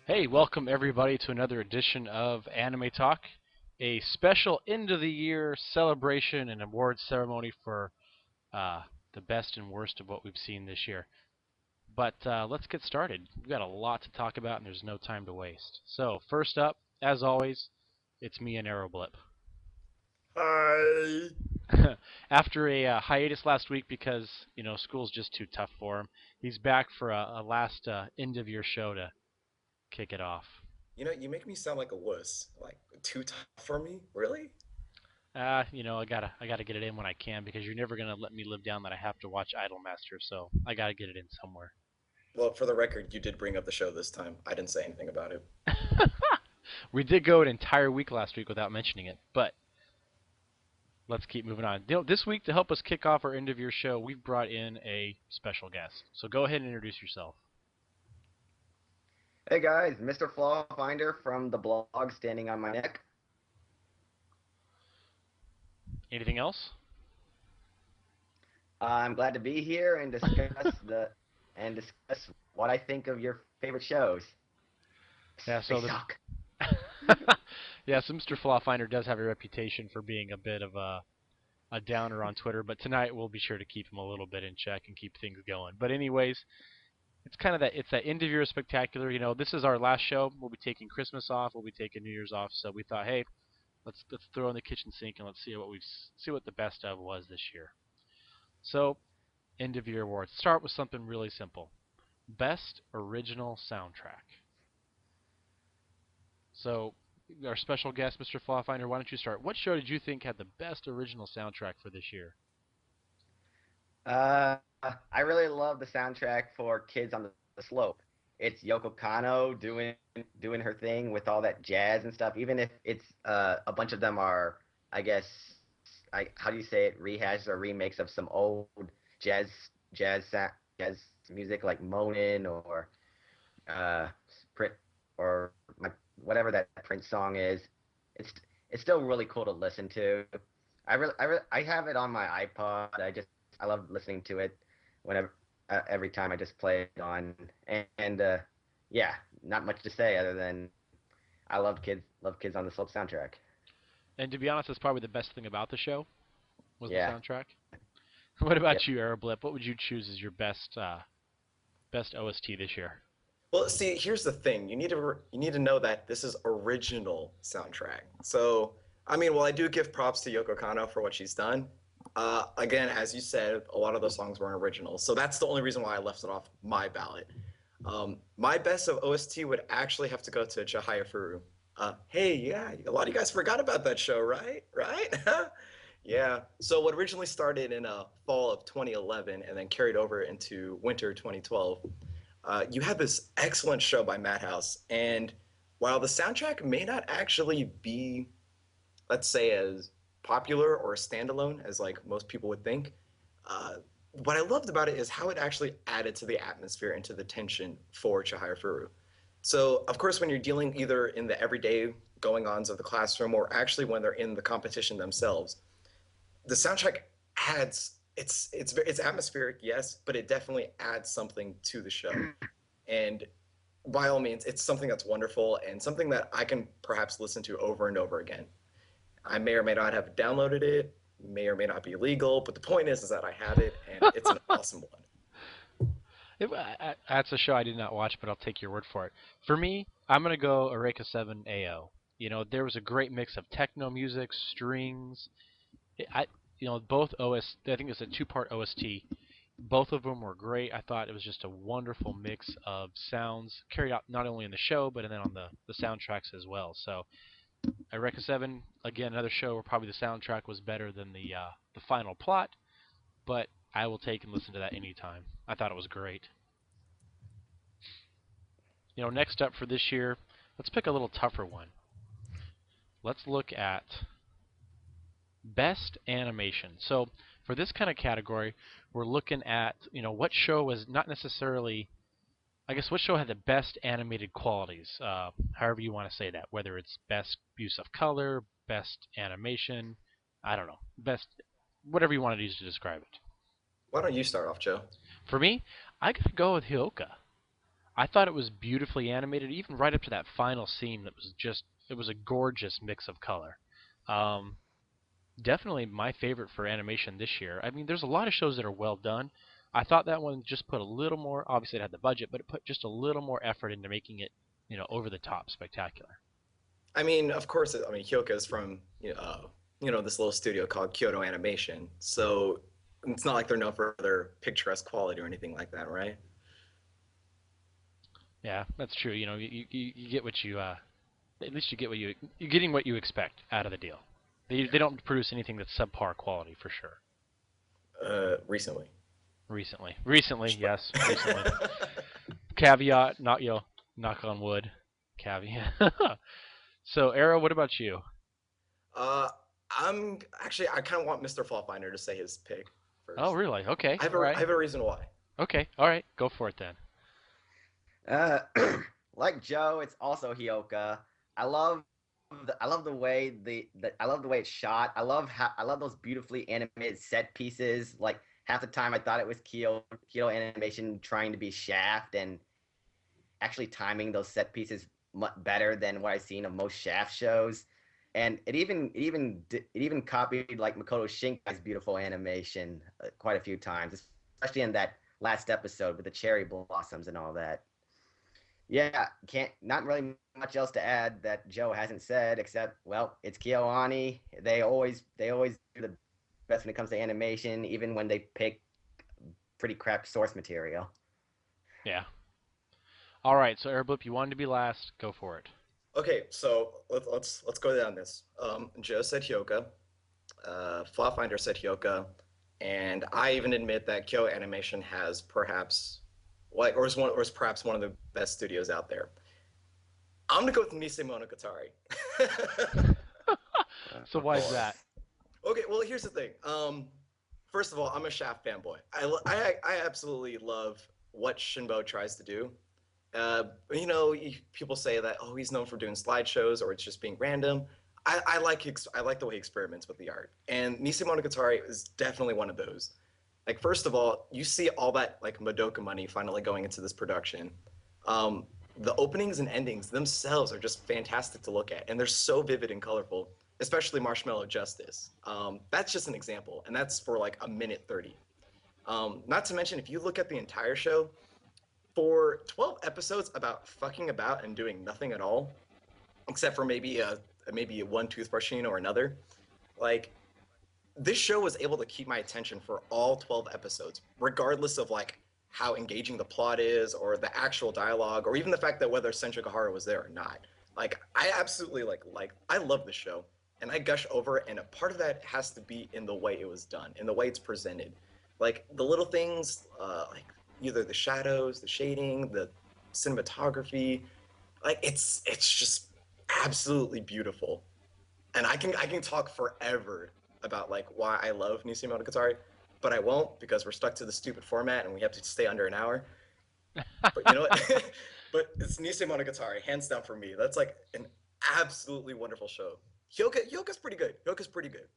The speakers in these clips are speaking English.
Hey, welcome everybody to another edition of Anime Talk, a special end of the year celebration and awards ceremony for uh, the best and worst of what we've seen this year. But let's get started. We've got a lot to talk about and there's no time to waste. So, first up, as always, it's me and Aeroblip. Hi. After a hiatus last week because, school's just too tough for him, he's back for a last end of year show to kick it off. You make me sound like a wuss. Like too tough for me? Really? I gotta get it in when I can because you're never gonna let me live down that I have to watch Idolmaster, so I gotta get it in somewhere. Well, for the record, you did bring up the show this time. I didn't say anything about it. We did go an entire week last week without mentioning it, but let's keep moving on. This week, to help us kick off our end of year show, we've brought in a special guest. So go ahead and introduce yourself. Hey guys, Mr. Flawfinder from the blog Standing on My Neck. Anything else? I'm glad to be here and discuss what I think of your favorite shows. Yeah, They so the suck. yeah, so Mr. Flawfinder does have a reputation for being a bit of a downer on Twitter, but tonight we'll be sure to keep him a little bit in check and keep things going. But anyways, it's that end of year spectacular. This is our last show. We'll be taking Christmas off. We'll be taking New Year's off. So we thought, hey, let's throw in the kitchen sink and let's see what the best of was this year. So end of year awards. Start with something really simple. Best original soundtrack. So our special guest, Mr. Flawfinder, why don't you start? What show did you think had the best original soundtrack for this year? Uh, I really love the soundtrack for Kids on the Slope. It's Yoko Kanno doing her thing with all that jazz and stuff. Even if it's a bunch of them are, I guess, how do you say it, rehashes or remakes of some old jazz jazz music like Moanin' or uh, Print or my, whatever that Prince song is. It's it's still really cool to listen to. I have it on my iPod. I love listening to it whenever every time I just play it on. And yeah, not much to say other than I love Kids on the Slope soundtrack. And to be honest, that's probably the best thing about the show was the Yeah, soundtrack. What yep. about you, Aeroblip? What would you choose as your best OST this year? Well, see, here's the thing. You need to know that this is original soundtrack. So, I mean, while I do give props to Yoko Kanno for what she's done, again, as you said, a lot of those songs weren't original. So that's the only reason why I left it off my ballot. My best of OST would actually have to go to Chihaya Furu. Hey, yeah, a lot of you guys forgot about that show, right? Right? Yeah. So what originally started in fall of 2011 and then carried over into winter 2012, you had this excellent show by Madhouse, and while the soundtrack may not actually be, let's say, as popular or standalone as like most people would think, uh, what I loved about it is how it actually added to the atmosphere and to the tension for Chihaya Furu. So, of course, when you're dealing either in the everyday going ons of the classroom or actually when they're in the competition themselves, the soundtrack adds it's atmospheric, yes, but it definitely adds something to the show. And by all means, it's something that's wonderful and something that I can perhaps listen to over and over again. I may or may not have downloaded it, may or may not be legal, but the point is that I have it and it's an awesome one. That's a show I did not watch, but I'll take your word for it. For me, I'm gonna go Eureka 7 AO. There was a great mix of techno music, strings. I, both OS. I think it's a two-part OST. Both of them were great. I thought it was just a wonderful mix of sounds carried out not only in the show but then on the soundtracks as well. So Eureka 7, again, another show where probably the soundtrack was better than the final plot, but I will take and listen to that anytime. I thought it was great. Next up for this year, let's pick a little tougher one. Let's look at best animation. So for this kind of category, we're looking at what show was not necessarily. I guess what show had the best animated qualities, however you want to say that, whether it's best use of color, best animation, I don't know, best whatever you want to use to describe it. Why don't you start off, Joe? For me, I gotta go with Hyoka. I thought it was beautifully animated, even right up to that final scene. It was a gorgeous mix of color. Um, Definitely my favorite for animation this year. I mean, there's a lot of shows that are well done. I thought that one just put a little more. Obviously, it had the budget, but it put just a little more effort into making it, over the top spectacular. I mean, of course, I mean, Hyoka is from this little studio called Kyoto Animation, so it's not like they're known for their picturesque quality or anything like that, right? Yeah, that's true. You get what you at least you get what you're getting what you expect out of the deal. They don't produce anything that's subpar quality for sure. Recently. Recently, yes, recently. Caveat, not knock on wood. Caveat. So, Arrow, what about you? uh, I kind of want Mr. Flawfinder to say his pick Oh, first. really? Okay, all I right. have a reason why. Okay, all right. Go for it then. Uh, like Joe, it's also Hyoka. I love I love the way I love the way it's shot. I love those beautifully animated set pieces. Like half the time I thought it was Kyoto animation trying to be Shaft and actually timing those set pieces much better than what I've seen of most Shaft shows. And it even copied like Makoto Shinkai's beautiful animation quite a few times, especially in that last episode with the cherry blossoms and all that. Yeah, can't not really much else to add that Joe hasn't said except well, it's KyoAni. They always do the best when it comes to animation, even when they pick pretty crap source material. Yeah. All right. So, Airblip, you wanted to be last. Go for it. Okay, so let's go down this. Joe said Hyoka. Flawfinder said Hyoka, and I even admit that Kyo Animation has perhaps, or is perhaps one of the best studios out there. I'm gonna go with Nisei Monogatari. So, why is that? Okay, well here's the thing. First of all, I'm a Shaft fanboy. I absolutely love what Shinbo tries to do. People say that he's known for doing slideshows or it's just being random. I like the way he experiments with the art, and Nisei Monogatari is definitely one of those. Like first of all, you see all that like Madoka money finally going into this production. Um, the openings and endings themselves are just fantastic to look at, and they're so vivid and colorful. Especially Marshmallow Justice. That's just an example, and that's for like a minute 30. Not to mention, if you look at the entire show, for 12 episodes about fucking about and doing nothing at all, except for maybe one toothbrushing or another, like this show was able to keep my attention for all 12 episodes, regardless of like how engaging the plot is or the actual dialogue or even the fact that whether Senju was there or not. Like I absolutely like I love this show and I gush over it, and a part of that has to be in the way it was done, in the way it's presented. Like the little things, like either the shadows, the shading, the cinematography, like it's just absolutely beautiful. And I can talk forever about like why I love Nisei Monogatari, but I won't because we're stuck to the stupid format and we have to stay under an hour. But you know what? But it's Nisei Monogatari, hands down for me. That's like an absolutely wonderful show. Hyoka's pretty good. Hyoka's pretty good.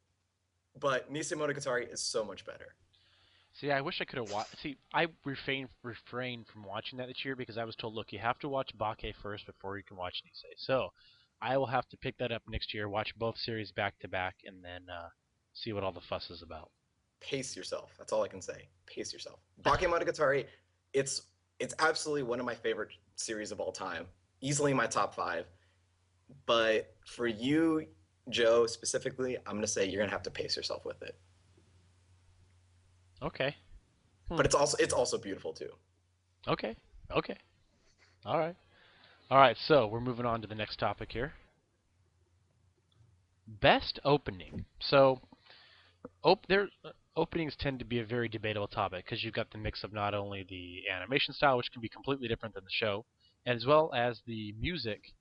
But Nisei Monogatari is so much better. See, I wish I could have watched. See, I refrained from watching that this year because I was told, look, you have to watch Bake first before you can watch Nisei. So, I will have to pick that up next year, watch both series back to back, and then see what all the fuss is about. Pace yourself. That's all I can say. Pace yourself. Bakemonogatari, it's it's absolutely one of my favorite series of all time. Easily my top five. But for you, Joe, specifically, I'm gonna say you're gonna have to pace yourself with it. Okay. Hmm. But it's also beautiful too. Okay. Okay. All right. All right. So we're moving on to the next topic here. Best opening. So openings tend to be a very debatable topic because you've got the mix of not only the animation style, which can be completely different than the show, as well as the music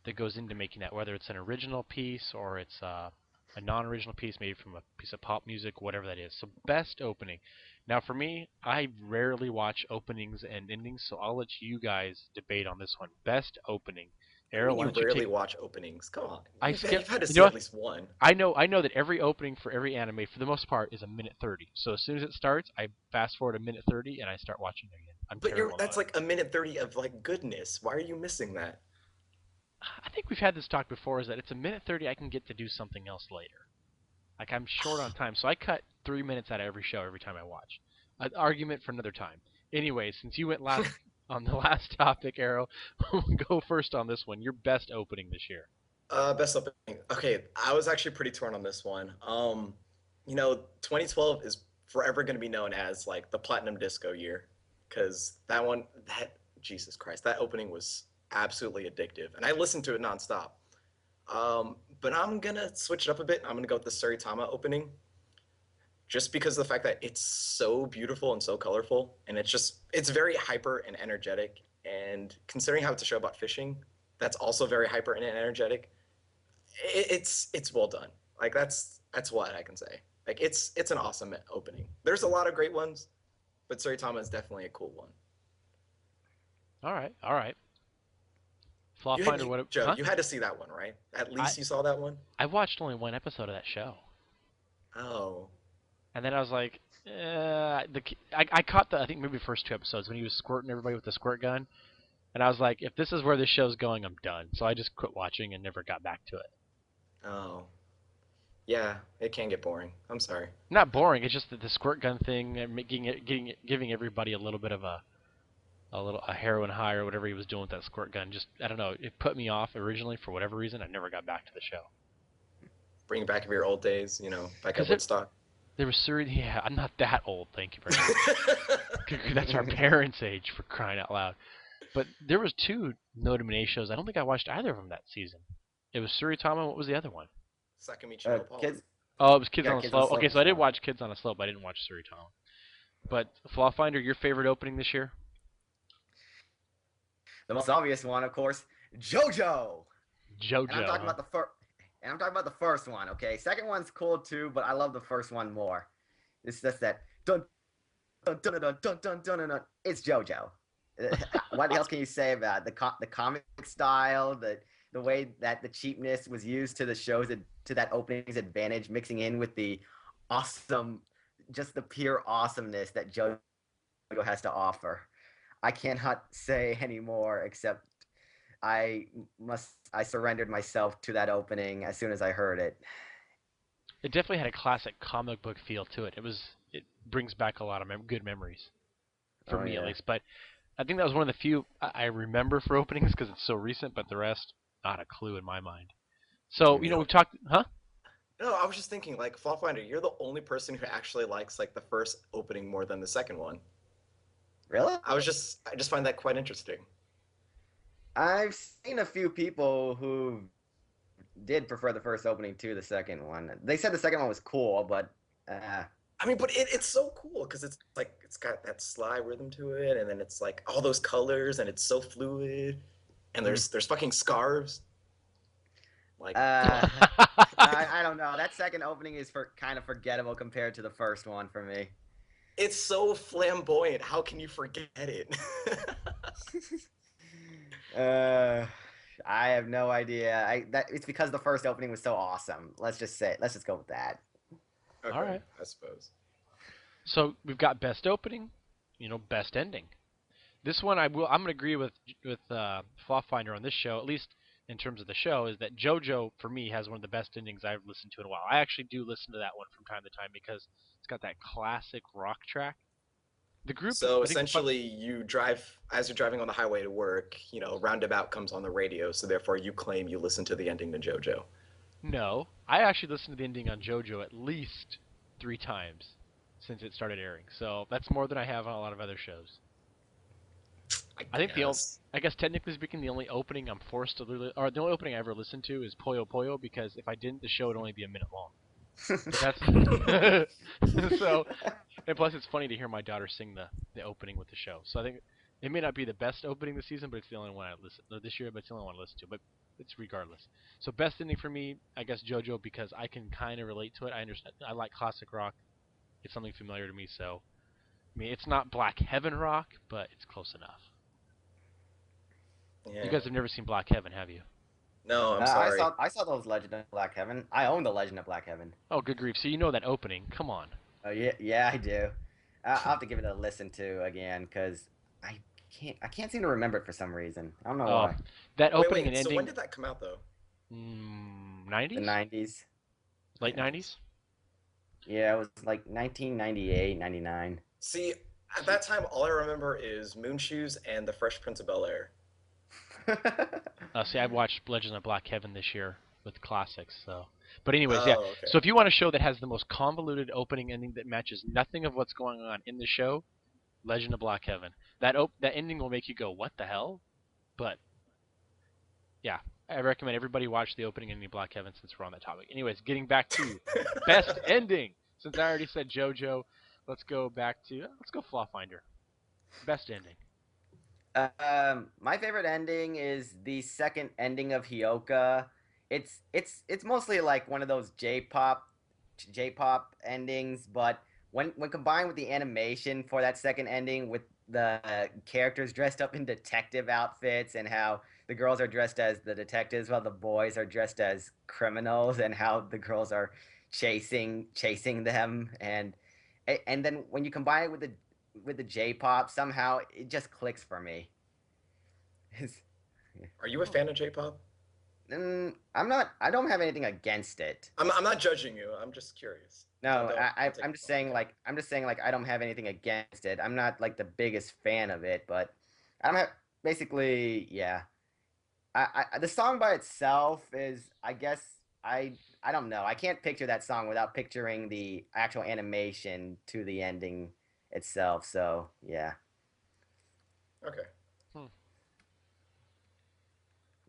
that goes into making that, whether it's an original piece or it's a non-original piece made from a piece of pop music, whatever that is. So best opening. Now for me, I rarely watch openings and endings, so I'll let you guys debate on this one. Best opening. What do you Arrow, mean why you don't you take? rarely watch openings? Come on, I you've skip. had to You know see at what? least one. I know that every opening for every anime, for the most part, is a minute 30. So as soon as it starts, I fast forward a minute 30 and I start watching it again. I'm But terrible that's about it. like a minute 30 of like goodness. Why are you missing that? I think we've had this talk before. Is that it's a minute 30 I can get to do something else later. Like I'm short on time, so I cut 3 minutes out of every show every time I watch. An argument for another time. Anyway, since you went last on the last topic, Arrow, go first on this one. Your best opening this year. Best opening. Okay, I was actually pretty torn on this one. 2012 is forever going to be known as like the platinum disco year, because Jesus Christ, that opening was absolutely addictive, and I listened to it nonstop. But I'm gonna switch it up a bit. I'm gonna go with the Suritama opening, just because of the fact that it's so beautiful and so colorful, and it's very hyper and energetic. And considering how it's a show about fishing, that's also very hyper and energetic. It's well done. Like that's what I can say. Like it's an awesome opening. There's a lot of great ones, but Suritama is definitely a cool one. All right, all right. You had Flawfinder, you, what? Joe, Huh? you had to see that one, right? At I least you saw that one. I watched only one episode of that show, Oh, and then I was like, I caught the I think maybe the first two episodes when he was squirting everybody with the squirt gun, and I was like, if this is where this show's going, I'm done. So I just quit watching and never got back to it. oh, yeah. It can get boring. I'm sorry. Not boring. It's just that the squirt gun thing and giving everybody a little bit of a heroin high or whatever he was doing with that squirt gun. Just I don't know. It put me off originally for whatever reason. I never got back to the show. Bring back of your old days, back at Because Woodstock. there was yeah. I'm not that old. Thank you very much. That's our parents' age for crying out loud. But there was two Notamine shows. I don't think I watched either of them that season. It was Suritama. What was the other one? Sakamichi no Paul. Kids, Oh, it was Kids yeah, on the Kids on the Slope. Okay, Slope so I as did well. watch Kids on the Slope. I didn't watch Suritama. But Flawfinder, your favorite opening this year? The most obvious one, of course, JoJo. JoJo. And I'm talking about the first. And I'm talking about the first one. Okay, second one's cool too, but I love the first one more. It's just that dun dun dun dun dun dun dun dun. Dun. It's JoJo. What else can you say about it? The comic style, the way that the cheapness was used to the shows to that opening's advantage, mixing in with the awesome, just the pure awesomeness that JoJo has to offer. I cannot say anymore except I surrendered myself to that opening as soon as I heard it. It definitely had a classic comic book feel to it. It brings back a lot of good memories for Oh me at yeah. least. But I think that was one of the few I remember for openings because it's so recent. But the rest, not a clue in my mind. So Mm. we've talked, huh? No, I was just thinking, like, Flawfinder, you're the only person who actually likes like the first opening more than the second one. Really? I just find that quite interesting. I've seen a few people who did prefer the first opening to the second one. They said the second one was cool, but I mean, but it's so cool because it's like it's got that sly rhythm to it, and then it's like all those colors, and it's so fluid, and there's fucking scarves. Like, uh, I don't know. That second opening is kind of forgettable compared to the first one for me. it's so flamboyant. How can you forget it? uh, I have no idea. It's because the first opening was so awesome. Let's just go with that. Okay, All right. I suppose. So we've got best opening, best ending. This one I'm going to agree with Flawfinder on this show, at least in terms of the show, is that JoJo for me has one of the best endings I've listened to in a while. I actually do listen to that one from time to time because it's got that classic rock track. The group, So I think the fun. essentially, as you're driving on the highway to work, Roundabout comes on the radio, so therefore you claim you listen to the ending to JoJo. No, I actually listened to the ending on JoJo at least 3 times since it started airing. So that's more than I have on a lot of other shows. I think Yes. I guess technically speaking, the only opening I'm forced to, or the only opening I ever listened to is Poyo Poyo because if I didn't, the show would only be a minute long. But that's so. And plus, it's funny to hear my daughter sing the opening with the show. So I think it may not be the best opening this season, but it's the only one I listen this year. But it's the only one I listen to. But it's regardless. So best ending for me, I guess JoJo because I can kind of relate to it. I understand. I like classic rock. It's something familiar to me. So I mean, it's not Black Heaven rock, but it's close enough. Yeah. You guys have never seen Black Heaven, have you? No, I'm I sorry. saw those Legend of Black Heaven. I own the Legend of Black Heaven. Oh, good grief! So you know that opening? Come on. Oh yeah, yeah, I do. I'll have to give it a listen to again because I I can't seem to remember it for some reason. I don't know Oh, why. that Wait, opening and wait. So when ending, did that come out though? The 90s, 90s. late 90s. 90s. Yeah, it was like 1998, 99. See, at See, that time, all I remember is Moon Shoes and The Fresh Prince of Bel Air. see, I've watched Legends of Black Heaven this year with classics. So, but anyways, yeah. Oh, okay. So if you want a show that has the most convoluted opening ending that matches nothing of what's going on in the show, Legend of Black Heaven. That ending will make you go, "What the hell?" But yeah, I recommend everybody watch the opening ending of Black Heaven since we're on that topic. Anyways, getting back to best ending. Since I already said JoJo, let's go Flawfinder. Best ending. My favorite ending is the second ending of Hyoka. It's mostly like one of those J-pop endings, but when combined with the animation for that second ending with the characters dressed up in detective outfits and how the girls are dressed as the detectives while the boys are dressed as criminals and how the girls are chasing them and then when you combine it with the J-pop, somehow it just clicks for me. Are you a fan of J-pop? I'm not. I don't have anything against it. I'm not judging you. I'm just curious. No, Don't take I'm it just the wrong saying way. like I'm just saying like I don't have anything against it. I'm not like the biggest fan of it, but I'm ha- basically yeah. The song by itself is I guess I don't know. I can't picture that song without picturing the actual animation to the ending itself. So yeah. Okay. Hmm.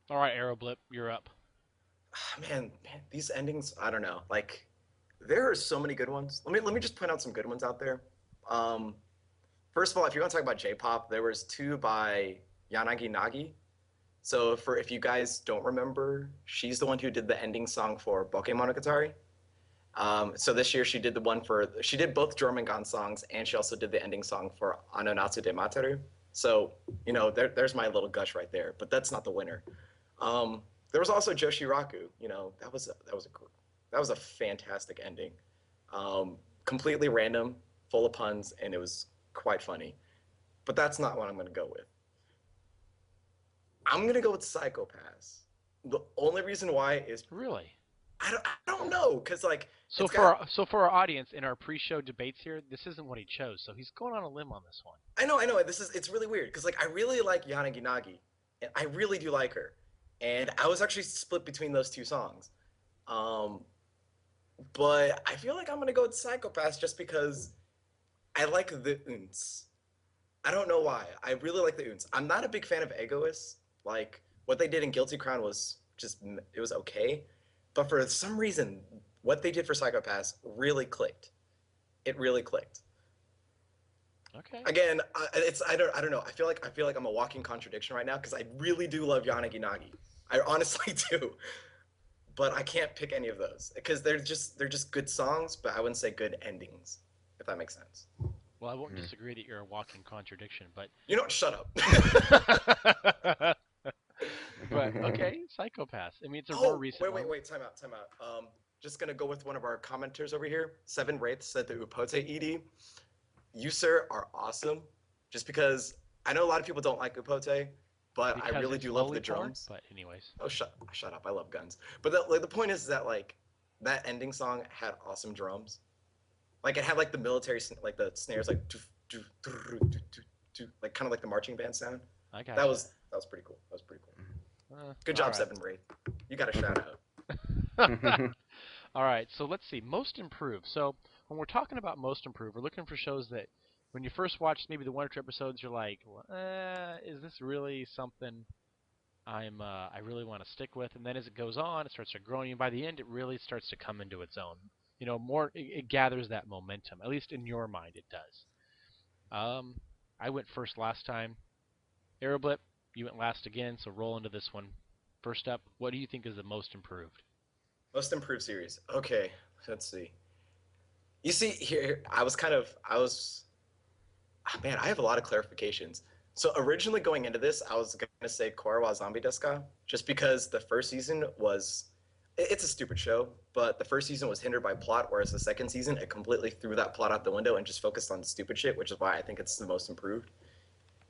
All right, Aeroblip, you're up. Man, these endings. I don't know. Like, there are so many good ones. Let me just point out some good ones out there. Um, First of all, if you're gonna talk about J-pop, there was two by Yanagi Nagi. So for if you guys don't remember, she's the one who did the ending song for Monogatari. So this year she did both Jormungand songs and she also did the ending song for Anonatsu de Materu. So there's my little gush right there. But that's not the winner. There was also Joshiraku. That was a fantastic ending. Completely random, full of puns, and it was quite funny. But that's not what I'm gonna go with. I'm gonna go with Psychopaths. The only reason why is Really? I don't know because like So it's got for our audience in our pre-show debates here, this isn't what he chose. So he's going on a limb on this one. I know it's really weird because like I really like Yanagi Nagi and I really do like her, and I was actually split between those two songs. Um, but I feel like I'm gonna go with Psychopaths just because I like the oons. I don't know why. I really like the oons. I'm not a big fan of Egoists. Like what they did in Guilty Crown was just it was okay, but for some reason what they did for Psychopaths really clicked. It really clicked. Okay. Again, I don't know. I feel like I'm a walking contradiction right now because I really do love Yanagi Nagi. I honestly do, but I can't pick any of those because they're just good songs, but I wouldn't say good endings, if that makes sense. Well, I won't Hmm. disagree that you're a walking contradiction, but You know what? Shut up. but okay, Psychopaths. I mean, it's a more Oh, recent one. wait, time out. Just gonna go with one of our commenters over here. Seven Wraith said the Upote ED. You, sir, are awesome. Just because I know a lot of people don't like Upote, but I Because really it's do love the lowly porn. drums. But anyways, Oh, shut up. I love guns. But like the point is that like that ending song had awesome drums. Like it had like the military like the snares like like kind of like the marching band sound. I gotcha. That was pretty cool. That was pretty cool. Good All job, right. Seven Wraith. You got a shout out. All right. So let's see. Most improved. So when we're talking about most improved, we're looking for shows that when you first watch maybe the one or two episodes, you're like, well, is this really something I really want to stick with? And then as it goes on, it starts to grow, and by the end, it really starts to come into its own. More it gathers that momentum. At least in your mind, it does. Um, I went first last time. Aeroblip, you went last again, so roll into this one. First up, what do you think is the most improved? Most improved series. Okay, let's see. You see here, I was man, I have a lot of clarifications. So originally going into this, I was gonna say Korra wa Zombie Desu ka, just because the first season was it's a stupid show, but the first season was hindered by plot, whereas the second season it completely threw that plot out the window and just focused on stupid shit, which is why I think it's the most improved.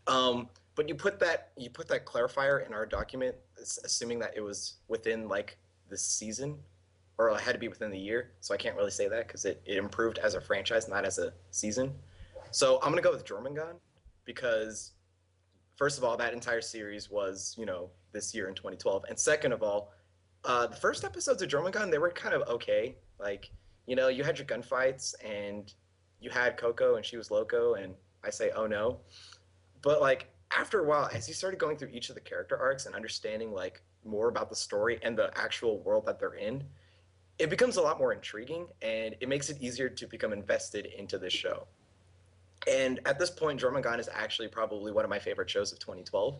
But you put that clarifier in our document, assuming that it was within like the season, or it had to be within the year. So I can't really say that because it improved as a franchise, not as a season. So I'm gonna go with Jormungand because first of all, that entire series was this year in 2012, and second of all, the first episodes of Jormungand they were kind of okay. Like you had your gunfights and you had Coco and she was loco, and I say oh no, but like after a while, as you started going through each of the character arcs and understanding like more about the story and the actual world that they're in, it becomes a lot more intriguing and it makes it easier to become invested into this show. And at this point, Jormungand is actually probably one of my favorite shows of 2012,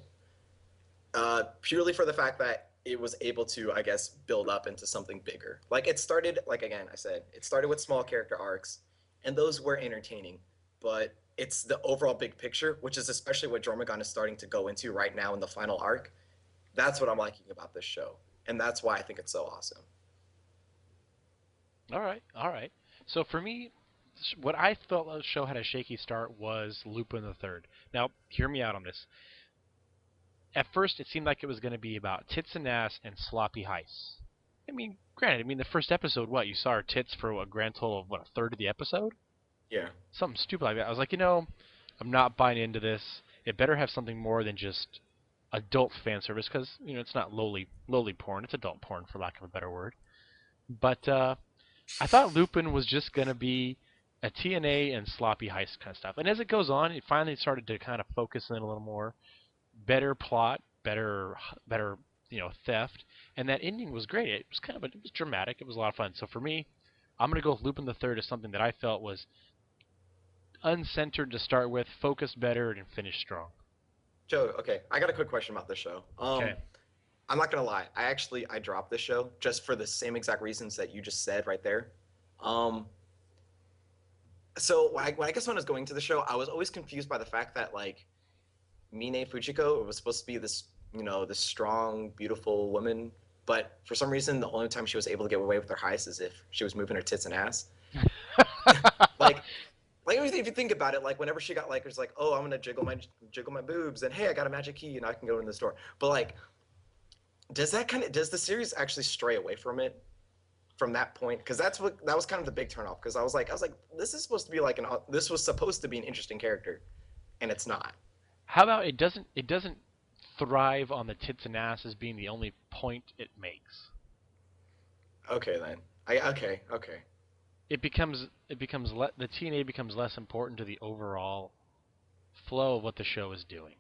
purely for the fact that it was able to, I guess, build up into something bigger. Like it started, like again, I said, it started with small character arcs, and those were entertaining. But it's the overall big picture, which is especially what Jormungand is starting to go into right now in the final arc. That's what I'm liking about this show, and that's why I think it's so awesome. All right, all right. So for me, what I felt the show had a shaky start was Lupin the Third. Now, hear me out on this. At first, it seemed like it was going to be about tits and ass and sloppy heists. I mean, granted, the first episode, what you saw her tits for a grand total of what a third of the episode, Yeah. something stupid like that. I was like, I'm not buying into this. It better have something more than just adult fan service because it's not lowly porn. It's adult porn, for lack of a better word. But I thought Lupin was just going to be a TNA and sloppy heist kind of stuff. And as it goes on, it finally started to kind of focus in a little more. Better plot, better theft, and that ending was great. It was it was dramatic. It was a lot of fun. So for me, I'm gonna go with Lupin the Third as something that I felt was uncentered to start with, focused better, and finished strong. Joe, okay, I got a quick question about this show. Okay. I'm not gonna lie, I dropped this show just for the same exact reasons that you just said right there. Um, so when I guess when I was going to the show, I was always confused by the fact that like Mine Fujiko was supposed to be this, this strong, beautiful woman, but for some reason, the only time she was able to get away with her heist is if she was moving her tits and ass. Like, like if you think about it, like whenever she got like, it's like, oh, I'm gonna jiggle my boobs, and hey, I got a magic key, and I can go in the store. But like, does the series actually stray away from it from that point? Because that was kind of the big turnoff. Because I was like, this is supposed to be like this was supposed to be an interesting character, and it's not. How about it doesn't thrive on the tits and ass as being the only point it makes. Okay then. Okay. The TNA becomes less important to the overall flow of what the show is doing.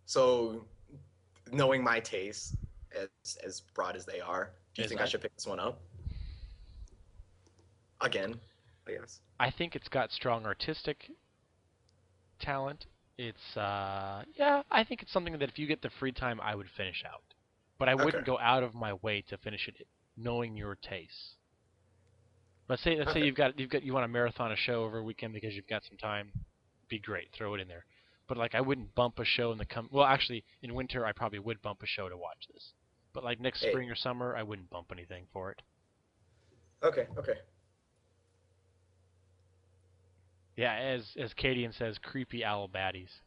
So, knowing my tastes as broad as they are, do you Is think I should pick this one up again? I guess. I think it's got strong artistic talent. It's yeah, I think it's something that if you get the free time, I would finish out. But I Okay. wouldn't go out of my way to finish it, knowing your tastes. Let's say Okay. you want to marathon a show over a weekend because you've got some time. Be great, throw it in there. But like I wouldn't bump a show in the well, actually in winter I probably would bump a show to watch this. But like next Hey. spring or summer, I wouldn't bump anything for it. Okay. Yeah, as Cadian says, creepy owl baddies.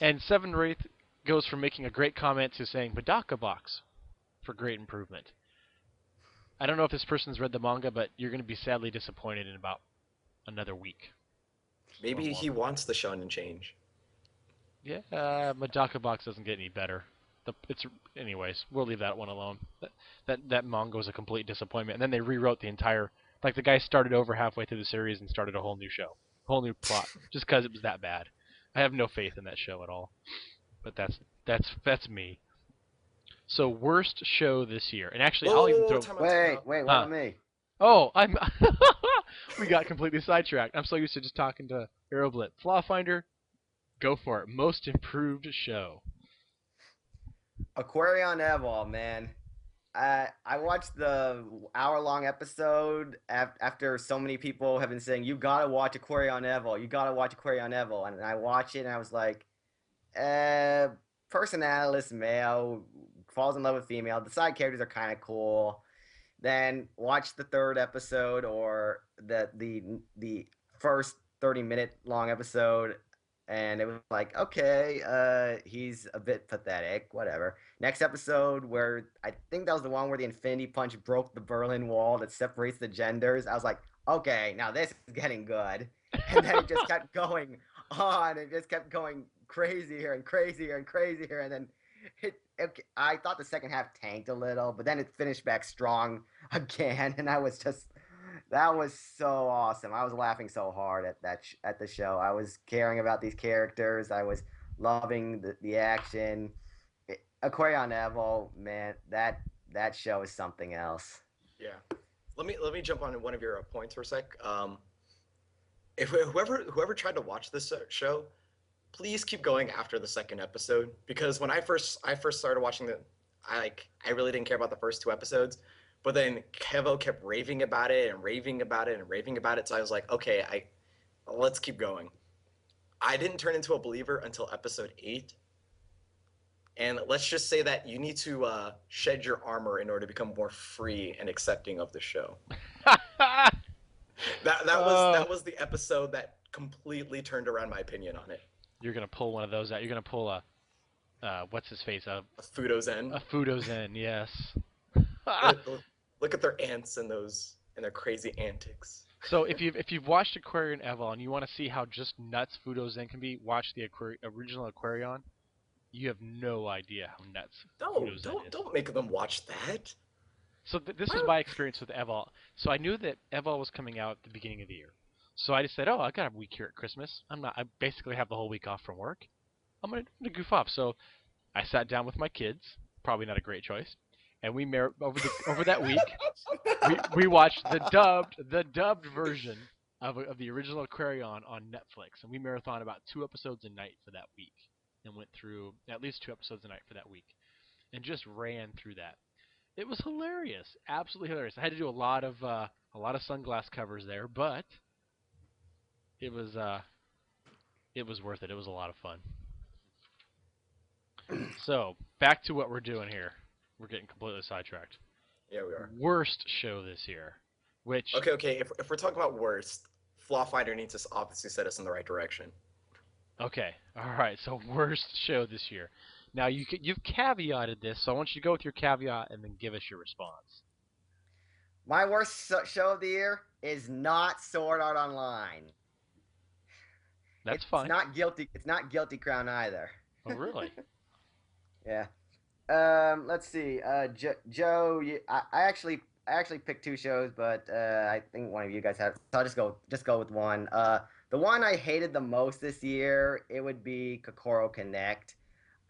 And Seven Wraith goes from making a great comment to saying Badaka box for great improvement. I don't know if this person's read the manga, but you're going to be sadly disappointed in about another week or Maybe more. he wants the shonen change. Yeah, Madaka box doesn't get any better. It's anyways. We'll leave that one alone. That manga was a complete disappointment, and then they rewrote the entire. Like the guy started over halfway through the series and started a whole new show, whole new plot, just because it was that bad. I have no faith in that show at all. But that's me. So worst show this year, and actually Whoa, I'll whoa, even whoa, throw. time out, time Wait, out. wait, what Huh? about me? Oh, I'm. We got completely sidetracked. I'm so used to just talking to Aeroblip. Flawfinder, go for it. Most improved show. Aquarion Evil, man. I watched the hour-long episode after so many people have been saying you gotta watch Aquarion Evil, you gotta watch Aquarion Evil, and I watched it and I was like, uh, personalist male falls in love with female. The side characters are kind of cool. Then watch the third episode or the first 30-minute long episode, and it was like, okay, he's a bit pathetic, whatever. Next episode, where I think that was the one where the Infinity Punch broke the Berlin Wall that separates the genders. I was like, okay, now this is getting good. And then it just kept going on. It just kept going crazier and crazier and crazier. And then I thought the second half tanked a little, but then it finished back strong again. And that was so awesome. I was laughing so hard at at the show. I was caring about these characters. I was loving the action. Aquarion Evo, man, that show is something else. Yeah. Let me jump on one of your points for a sec. If whoever tried to watch this show, please keep going after the second episode, because when I first started watching I really didn't care about the first two episodes, but then Kevo kept raving about it and raving about it and raving about it, so I was like, okay, let's keep going. I didn't turn into a believer until episode 8. And let's just say that you need to shed your armor in order to become more free and accepting of the show. That was the episode that completely turned around my opinion on it. You're gonna pull one of those out. You're gonna pull a what's his face? A Fudo-Zen. A Fudo-Zen, yes. Look at their ants and their crazy antics. So if you've watched Aquarion Evo and you want to see how just nuts Fudo-Zen can be, watch the original Aquarion. You have no idea how nuts Fudo-Zen is. Don't make them watch that. So this is my experience with Evol. So I knew that Evol was coming out at the beginning of the year. So I just said, oh, I got a week here at Christmas. I basically have the whole week off from work. I'm gonna goof off. So I sat down with my kids. Probably not a great choice. And we over that week, we watched the dubbed version of the original Aquarion on Netflix, and we marathoned about 2 episodes a night for that week, and went through at least 2 episodes a night for that week, and just ran through that. It was hilarious, absolutely hilarious. I had to do a lot of sunglass covers there, but it was worth it. It was a lot of fun. So back to what we're doing here. We're getting completely sidetracked. Yeah, we are. Worst show this year, which Okay. If we're talking about worst, Flawfinder needs to obviously set us in the right direction. Okay, all right. So worst show this year. Now you've caveated this, so I want you to go with your caveat and then give us your response. My worst show of the year is not Sword Art Online. That's fine. It's not Guilty Crown either. Oh, really? Yeah. Let's see. Joe, I actually picked 2 shows, but I think one of you guys have. So I'll just go with one. The one I hated the most this year, it would be Kokoro Connect.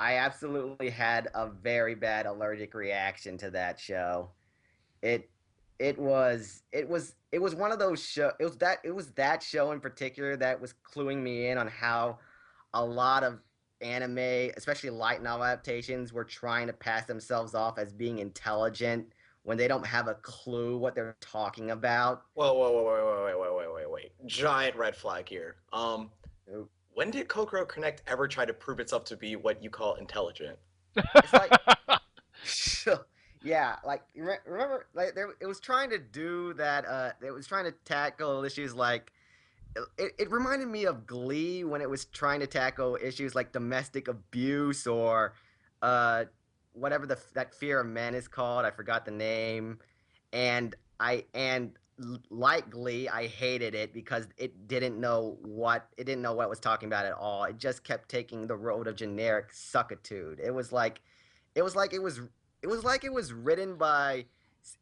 I absolutely had a very bad allergic reaction to that show. It was one of those show. It was that show in particular that was cluing me in on how a lot of anime, especially light novel adaptations, were trying to pass themselves off as being intelligent when they don't have a clue what they're talking about. Wait. Giant red flag here. When did Kokoro Connect ever try to prove itself to be what you call intelligent? It's like, yeah, like remember, like it was trying to do that. It was trying to tackle issues like. It reminded me of Glee when it was trying to tackle issues like domestic abuse or whatever that fear of men is called. I forgot the name. And like Glee, I hated it because it didn't know what it was talking about at all. It just kept taking the road of generic suckitude. It was like it was written by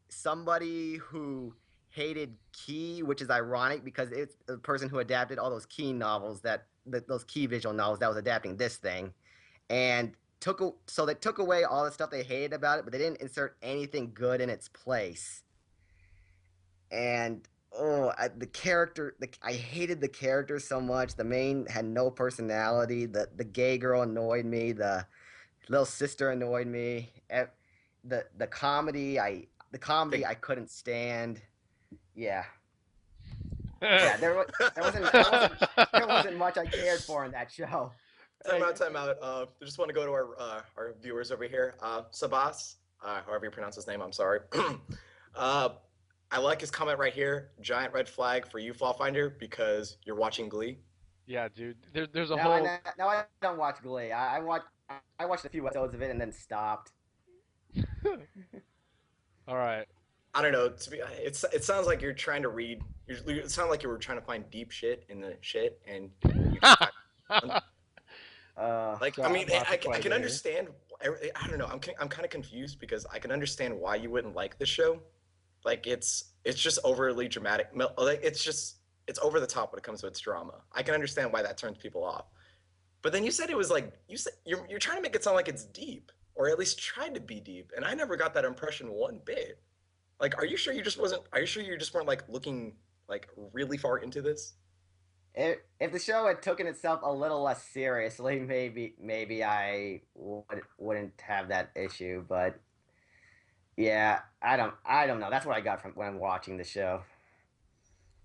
somebody who hated Key, which is ironic because it's the person who adapted all those Key novels those Key visual novels that was adapting this thing, and they took away all the stuff they hated about it, but they didn't insert anything good in its place. And I hated the character so much. The main had no personality. The gay girl annoyed me. The little sister annoyed me. The comedy I couldn't stand. Yeah. Yeah, there wasn't much I cared for in that show. Time out. I just want to go to our viewers over here. Sabas, however you pronounce his name, I'm sorry. I like his comment right here. Giant red flag for you, Flawfinder, because you're watching Glee. Yeah, dude. There's a Now I whole. now I don't watch Glee. I watched a few episodes of it and then stopped. All right. I don't know. It sounds like you're trying to read. It sounds like you were trying to find deep shit in the shit, and you just got. Like, So I mean, I'm about to I play can here. understand. I don't know. I'm kind of confused because I can understand why you wouldn't like this show. Like, it's just overly dramatic. Like, it's over the top when it comes to its drama. I can understand why that turns people off. But then you said it was like you said you're trying to make it sound like it's deep, or at least tried to be deep, and I never got that impression one bit. Like, are you sure you just wasn't? Are you sure you just weren't like looking like really far into this? If the show had taken itself a little less seriously, maybe I wouldn't have that issue. But yeah, I don't know. That's what I got from when I'm watching the show.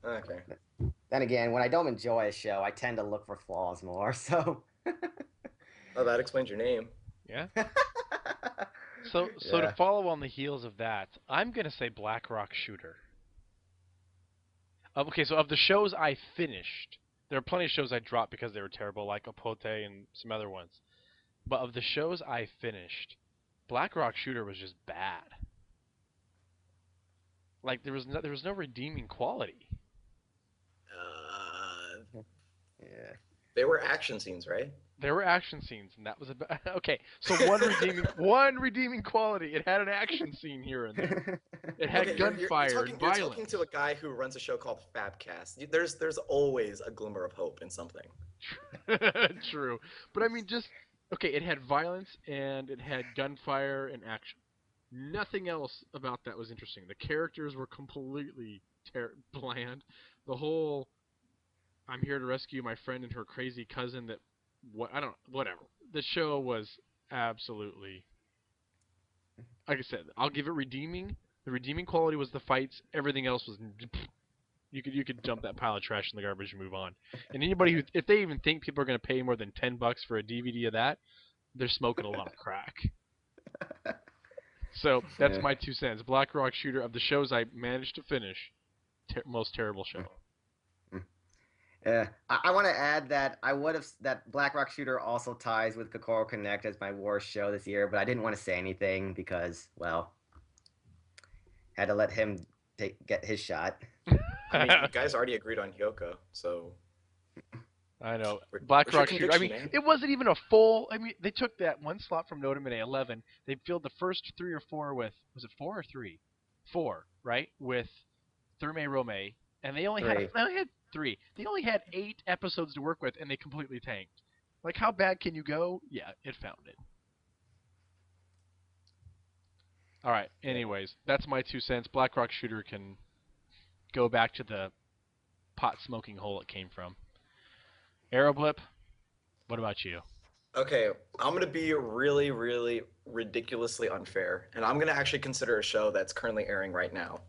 Okay. Then again, when I don't enjoy a show, I tend to look for flaws more. So Oh, that explains your name. Yeah. So to yeah. follow on the heels of that, I'm gonna say Black Rock Shooter. Okay, so of the shows I finished, there are plenty of shows I dropped because they were terrible, like Apote and some other ones. But of the shows I finished, Black Rock Shooter was just bad. Like there was no redeeming quality. Uh, Yeah. they were action scenes, right? There were action scenes, and that was about okay. So one redeeming quality. It had an action scene here and there. It had Okay, gunfire and you're talking to a violence. guy who runs a show called Fabcast. There's always a glimmer of hope in something. True, but I mean, just okay. It had violence and it had gunfire and action. Nothing else about that was interesting. The characters were completely bland. The whole "I'm here to rescue my friend and her crazy cousin" that what I don't whatever. The show was absolutely like I said. I'll give it redeeming. The redeeming quality was the fights. Everything else was you could dump that pile of trash in the garbage and move on. And anybody who if they even think people are going to pay more than $10 for a DVD of that, they're smoking a lot of crack. So that's Yeah. my 2 cents. Black Rock Shooter of the shows I managed to finish, most terrible show. Yeah, I want to add that I would have that Black Rock Shooter also ties with Kokoro Connect as my worst show this year, but I didn't want to say anything because, well, had to let him get his shot. I mean, you guys already agreed on Hyoko, so I know. Black where's your Rock Shooter. I conviction, mean, man? it wasn't even a full. I mean, they took that one slot from Notam at 11. They filled the first three or four with was it four or three? Four, right? With Therme Rome, and Three. they only had three. They only had 8 episodes to work with, and they completely tanked. Like, how bad can you go? Yeah, it found it. All right. Yeah. Anyways, that's my 2 cents. Black Rock Shooter can go back to the pot smoking hole it came from. Aeroblip. What about you? Okay, I'm gonna be really, really ridiculously unfair, and I'm gonna actually consider a show that's currently airing right now.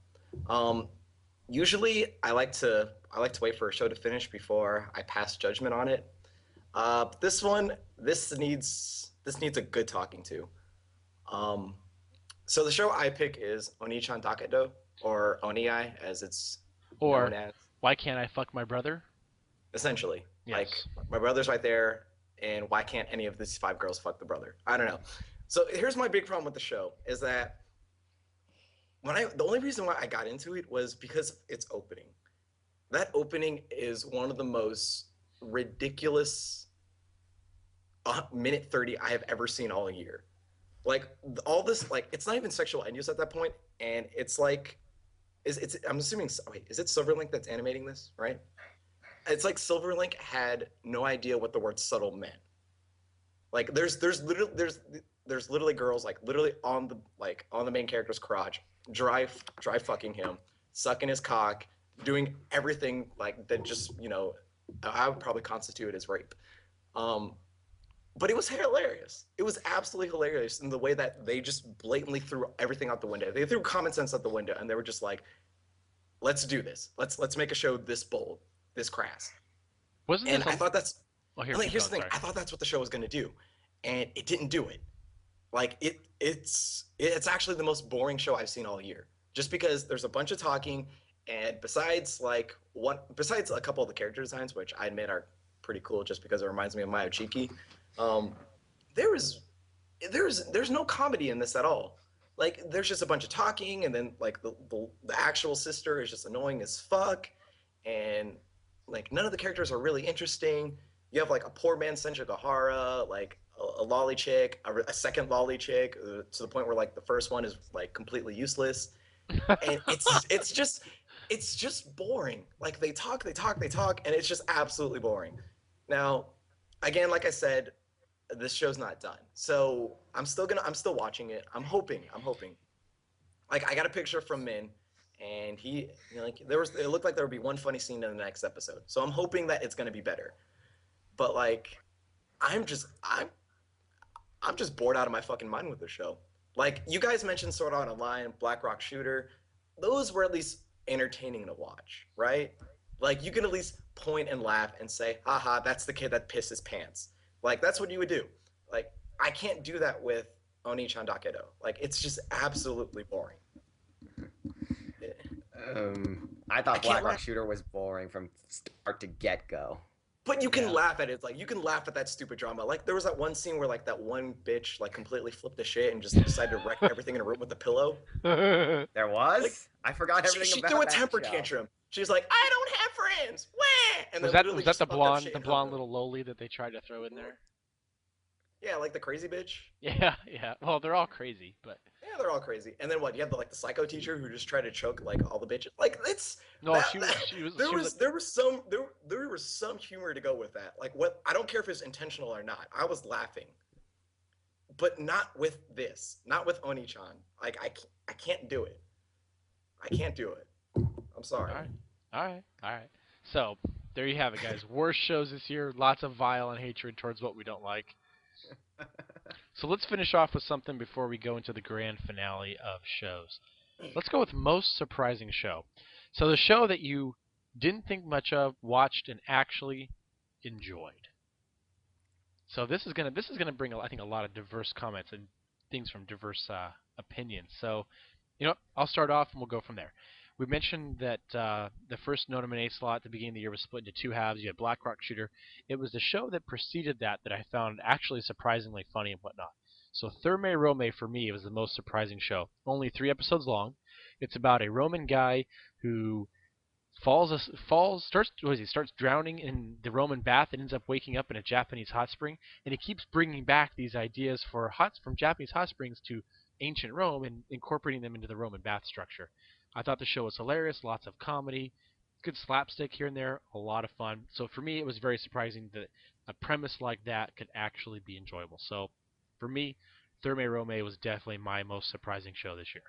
Um, Usually, I like to wait for a show to finish before I pass judgment on it. This one, this needs a good talking to. Um, so the show I pick is Onichan Takedo, or Oniai as it's known Or as. why can't I fuck my brother? Essentially, like Yes. my brother's right there, and why can't any of these five girls fuck the brother? I don't know. So here's my big problem with the show is that the only reason why I got into it was because of its opening. That opening is one of the most ridiculous minute 30 I have ever seen all year. Like all this, like it's not even sexual end use at that point, and it's like, it's I'm assuming. Wait, is it Silverlink that's animating this, right? It's like Silverlink had no idea what the word subtle meant. Like there's literally girls like literally on the main character's crotch, dry fucking him, sucking his cock, doing everything like that. Just I would probably constitute it as rape. Um, but it was hilarious. It was absolutely hilarious in the way that they just blatantly threw everything out the window. They threw common sense out the window, and they were just like, "Let's do this. Let's make a show this bold, this crass." Wasn't And this I a? thought that's Oh, here, and like keep here's going. the thing. Sorry. I thought that's what the show was gonna do, and it didn't do it. Like it's actually the most boring show I've seen all year. just because there's a bunch of talking, and besides a couple of the character designs, which I admit are pretty cool, just because it reminds me of Mayochiki, um, there is there's no comedy in this at all. Like there's just a bunch of talking, and then like the actual sister is just annoying as fuck, and like none of the characters are really interesting. You have like a poor man Senju like a lolly chick, a second lolly chick, to the point where like the first one is like completely useless, and it's just boring. Like they talk, and it's just absolutely boring. Now, again, like I said, this show's not done. So I'm still watching it. I'm hoping. Like I got a picture from Min, and like it looked like there would be one funny scene in the next episode. So I'm hoping that it's gonna be better. But like I'm just I'm I'm just bored out of my fucking mind with the show. Like you guys mentioned Sword Art Online, Black Rock Shooter, those were at least entertaining to watch, right? Like you can at least point and laugh and say, haha, that's the kid that pissed his pants. Like that's what you would do. Like I can't do that with Oni-chan Dakedo. Like it's just absolutely boring. I I thought can't Black Rock laugh. Shooter was boring from start to get go. But you can Yeah. laugh at it. It's like you can laugh at that stupid drama. Like there was that one scene where like that one bitch like completely flipped the shit and just decided to wreck everything in a room with the pillow. There Like was? I forgot she, everything she threw about a that temper show. tantrum. She's like, I don't have friends. Wah! And was then that literally was that just the fucked up blonde shit the in her blonde room. little loli that they tried to throw in there? Yeah, like the crazy bitch. Yeah, yeah. Well, they're all crazy, but Yeah, they're all crazy. And then what? You have the psycho teacher who just tried to choke like all the bitches. Like it's no, that, that she was like, there was some humor to go with that. Like what? I don't care if it's intentional or not. I was laughing, but not with this. Not with Oni-chan. Like I can't do it. I can't do it. I'm sorry. all right, all right, all right. So there you have it, guys. Worst shows this year. Lots of vile and hatred towards what we don't like. So let's finish off with something before we go into the grand finale of shows. Let's go with most surprising show. So the show that you didn't think much of, watched, and actually enjoyed. So this is gonna bring I think a lot of diverse comments and things from diverse opinions. So I'll start off and we'll go from there. We mentioned that the first No Nominee slot at the beginning of the year was split into two halves. You had Black Rock Shooter. It was the show that preceded that I found actually surprisingly funny and whatnot. So Therme Rome for me was the most surprising show. Only 3 episodes long. It's about a Roman guy who starts drowning in the Roman bath and ends up waking up in a Japanese hot spring, and he keeps bringing back these ideas from Japanese hot springs to ancient Rome and incorporating them into the Roman bath structure. I thought the show was hilarious, lots of comedy, good slapstick here and there, a lot of fun. So for me, it was very surprising that a premise like that could actually be enjoyable. So for me, Therme Rome was definitely my most surprising show this year.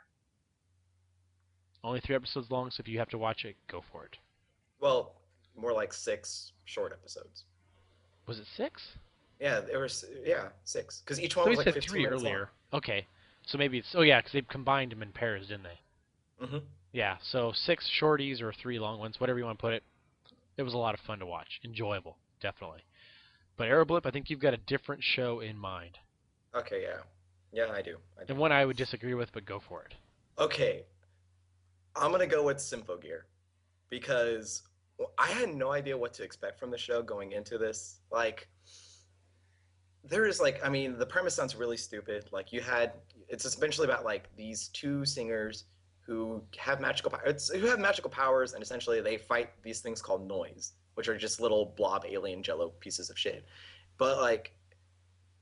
Only 3 episodes long, so if you have to watch it, go for it. Well, more like 6 short episodes. Was it 6? Yeah, there was six. Because each one So was we like said 15 3 minutes long. earlier. Okay. So maybe it's. Oh, yeah, because they combined them in pairs, didn't they? Hmm. Yeah, so 6 shorties or 3 long ones, whatever you want to put it. It was a lot of fun to watch. Enjoyable, definitely. But Aeroblip, I think you've got a different show in mind. Okay, yeah. Yeah, I do. I do. And one I would disagree with, but go for it. Okay, I'm gonna go with Symphogear because I had no idea what to expect from the show going into this. Like, there is like, I mean, the premise sounds really stupid. Like, it's essentially about like these two singers who have magical powers, and essentially they fight these things called noise, which are just little blob alien jello pieces of shit. But like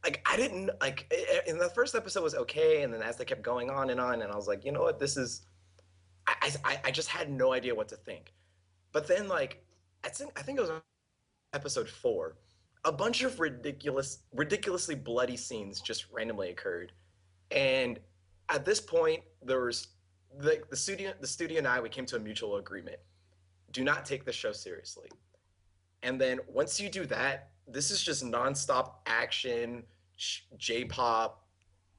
I didn't like in the first episode was okay, and then as they kept going on, and I was like, you know what, this is I just had no idea what to think. But then like I think it was episode 4, a bunch of ridiculously bloody scenes just randomly occurred, and at this point there was the studio and I, we came to a mutual agreement: do not take the show seriously. And then once you do that, this is just nonstop action, J-pop,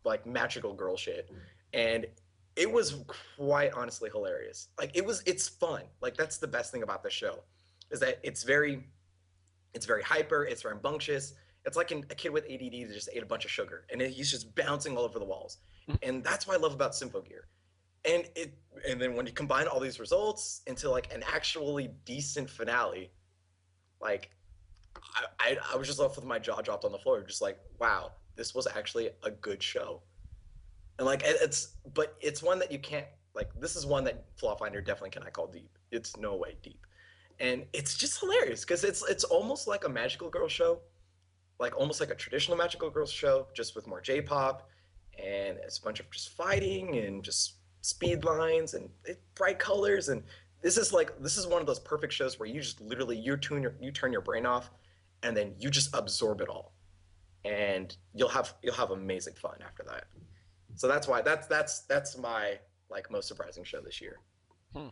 like magical girl shit, and it was quite honestly hilarious. Like it's fun. Like that's the best thing about the show, is that it's very hyper, it's rambunctious. It's like a kid with ADD that just ate a bunch of sugar, and he's just bouncing all over the walls. And that's what I love about Symphogear. and and then when you combine all these results into like an actually decent finale, like I was just left with my jaw dropped on the floor, just like, wow, this was actually a good show. And like but it's one that you can't, like, this is one that Flawfinder definitely cannot call deep. It's no way deep. And it's just hilarious because it's almost like a magical girl show, like almost like a traditional magical girl show, just with more J-pop, and it's a bunch of just fighting and just speed lines and bright colors. And this is one of those perfect shows where you just literally you turn your brain off, and then you just absorb it all, and you'll have amazing fun after that. So that's why that's my like most surprising show this year. Hmm.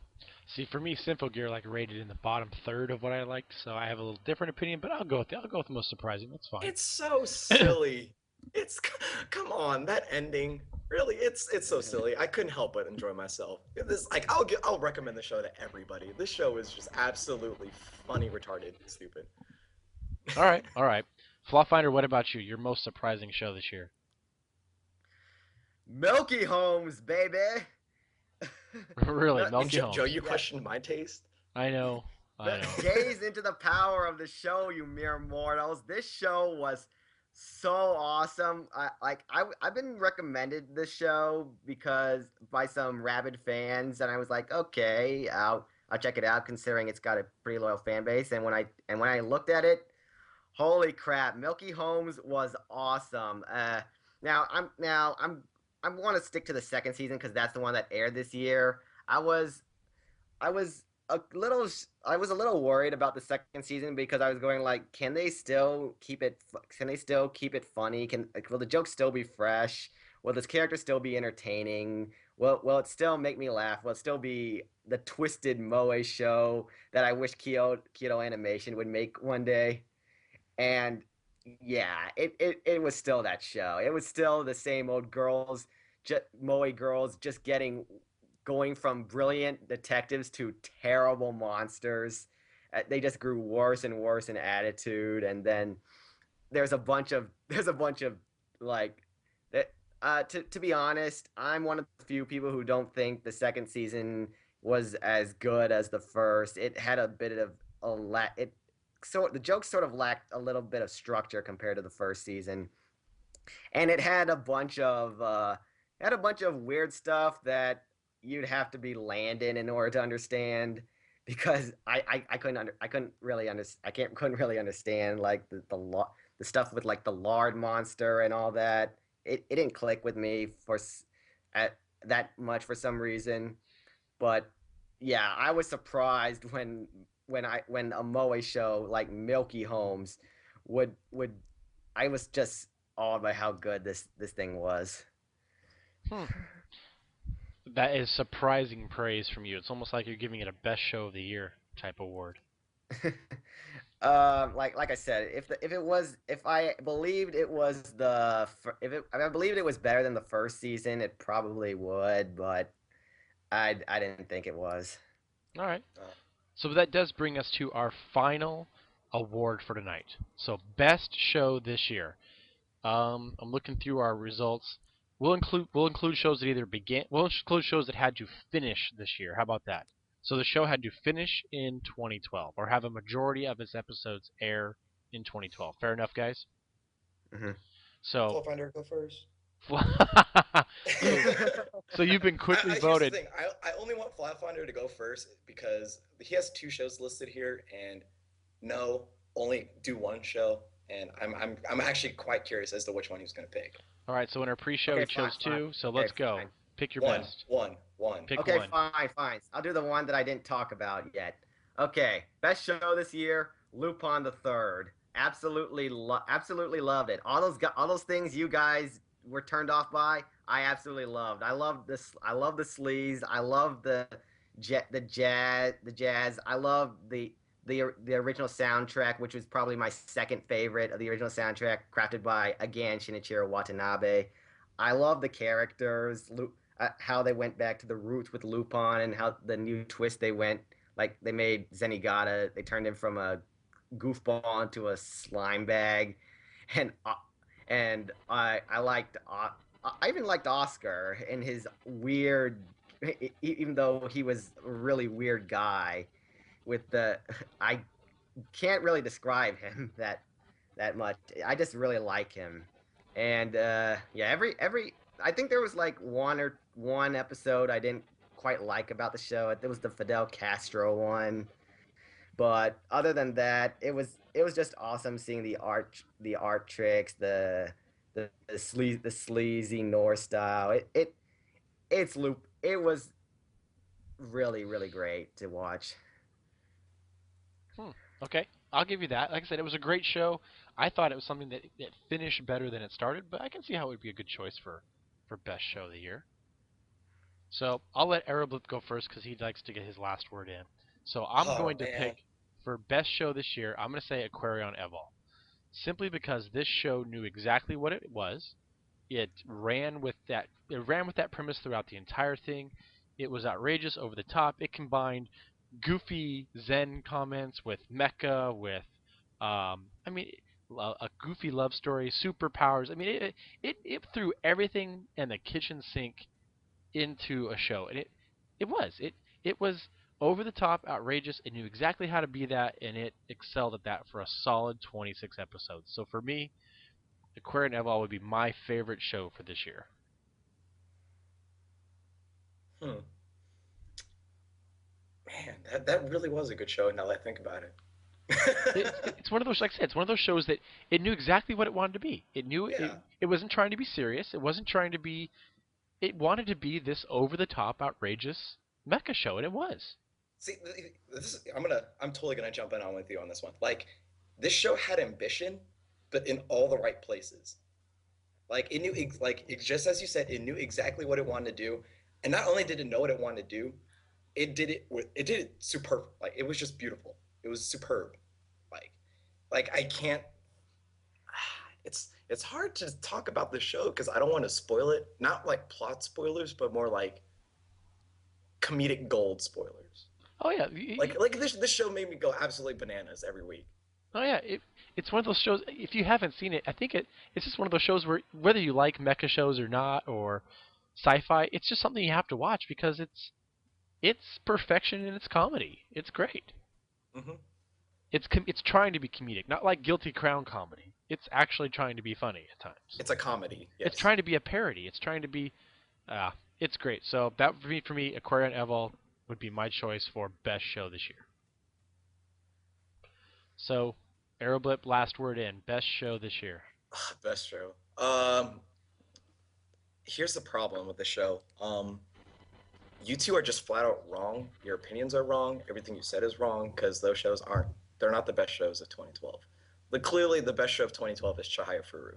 See, for me, Symphogear like rated in the bottom third of what I liked, so I have a little different opinion. But I'll go with the most surprising. That's fine. It's so silly. It's come on, that ending. Really, it's so silly. I couldn't help but enjoy myself. This like I'll recommend the show to everybody. This show is just absolutely funny, retarded, stupid. All right, all right. Flawfinder, what about you? Your most surprising show this year? Milky Homes, baby. Really, No, And Milky Joe, Homes. you yeah. questioned my taste. I know, I know. Gaze into the power of the show, you mere mortals. This show was so awesome. I've been recommended this show because by some rabid fans, and I was like, okay, I'll check it out, considering it's got a pretty loyal fan base. And when I looked at it, holy crap, Milky Homes was awesome. I want to stick to the second season because that's the one that aired this year. I was I was I was a little worried about the second season because I was going like, can they still keep it funny? Will the jokes still be fresh? Will this character still be entertaining? Will it still make me laugh? Will it still be the twisted moe show that I wish Kyoto Animation would make one day? And yeah, it was still that show. It was still the same old girls, moe girls, just going from brilliant detectives to terrible monsters. They just grew worse and worse in attitude, and then there's a bunch of like that. To be honest, I'm one of the few people who don't think the second season was as good as the first. It had a bit of a la- it so the jokes sort of lacked a little bit of structure compared to the first season, and it had a bunch of weird stuff that you'd have to be Landon in order to understand, because I couldn't really couldn't really understand like the stuff with like the lard monster and all that. It didn't click with me at that much for some reason. But yeah, I was surprised when a moe show like Milky Homes would I was just awed by how good this thing was. Hmm. That is surprising praise from you. It's almost like you're giving it a best show of the year type award. Like I said, if I believed it was if I believed it was better than the first season, it probably would, but I didn't think it was. All right. Uh, So that does bring us to our final award for tonight. So best show this year. I'm looking through our results. We'll include shows that either began. We'll include shows that had to finish this year. How about that? So the show had to finish in 2012, or have a majority of its episodes air in 2012. Fair enough, guys. Hmm. So, Flowfinder, go first. so, so you've been quickly Here's the voted. thing. I only want Flowfinder to go first because he has two shows listed here, and no, only do one show. And I'm actually quite curious as to which one he's going to pick. All right. So in our pre-show, Okay, he chose fine. two. So Okay, let's go. fine. Pick your One, best. one, one. Pick Okay, one. fine. I'll do the one that I didn't talk about yet. Okay, best show this year, Lupin the Third. Absolutely loved it. All those things you guys were turned off by, I absolutely loved. I love this. I love the sleaze. I love the jazz. I love the original soundtrack, which was probably my second favorite of the original soundtrack, crafted by again Shinichiro Watanabe. I love the characters, how they went back to the roots with Lupin, and how the new twist they went, like they made Zenigata, they turned him from a goofball into a slime bag, and I even liked Oscar and his weird even though he was a really weird guy with the I can't really describe him that much. I just really like him. And yeah, every I think there was like one episode I didn't quite like about the show. It was the Fidel Castro one. But other than that, it was just awesome seeing the art tricks, the sleazy Norse style. It was really really great to watch. Hmm. Okay, I'll give you that. Like I said, it was a great show. I thought it was something that finished better than it started, but I can see how it would be a good choice for best show of the year. So I'll let Aeroblip go first because he likes to get his last word in. So I'm Oh going to man. pick for best show this year. I'm going to say Aquarion Evol, simply because this show knew exactly what it was. It ran with that premise throughout the entire thing. It was outrageous, over the top. It combined goofy Zen comments with mecha, with I mean, a goofy love story, superpowers. I mean, it threw everything in the kitchen sink into a show, and it was over the top, outrageous. It knew exactly how to be that, and it excelled at that for a solid 26 episodes. So for me, Aquarian Evol would be my favorite show for this year. Hmm. Man, that really was a good show now that I think about It's it. it's one of those, like I said, it's one of those shows that it knew exactly what it wanted to be. It knew Yeah. it wasn't trying to be serious. It wasn't trying to be. It wanted to be this over the top, outrageous mecha show, and it was. See, I'm totally gonna jump in on with you on this one. Like, this show had ambition, but in all the right places. Like just as you said, it knew exactly what it wanted to do, and not only did it know what it wanted to do, it did it superb. Like, it was just beautiful. It was superb. Like, I can't. It's hard to talk about the show because I don't want to spoil it. Not like plot spoilers, but more like comedic gold spoilers. Oh yeah, Like this show made me go absolutely bananas every week. oh yeah. It's one of those shows. If you haven't seen it, I think it's just one of those shows where whether you like mecha shows or not, or sci-fi, it's just something you have to watch because it's perfection in its comedy. It's great. Hmm. It's trying to be comedic, not like Guilty Crown comedy. It's actually trying to be funny at times. It's a comedy, It's yes. trying to be a parody. It's trying to be, it's great. So that would be for me. Aquarian Evil would be my choice for best show this year. So, Aeroblip, last word in best show this year. Best show. Here's the problem with the show. You two are just flat out wrong. Your opinions are wrong. Everything you said is wrong because those shows aren't. They're not the best shows of 2012. But clearly, the best show of 2012 is Chihaya Furu.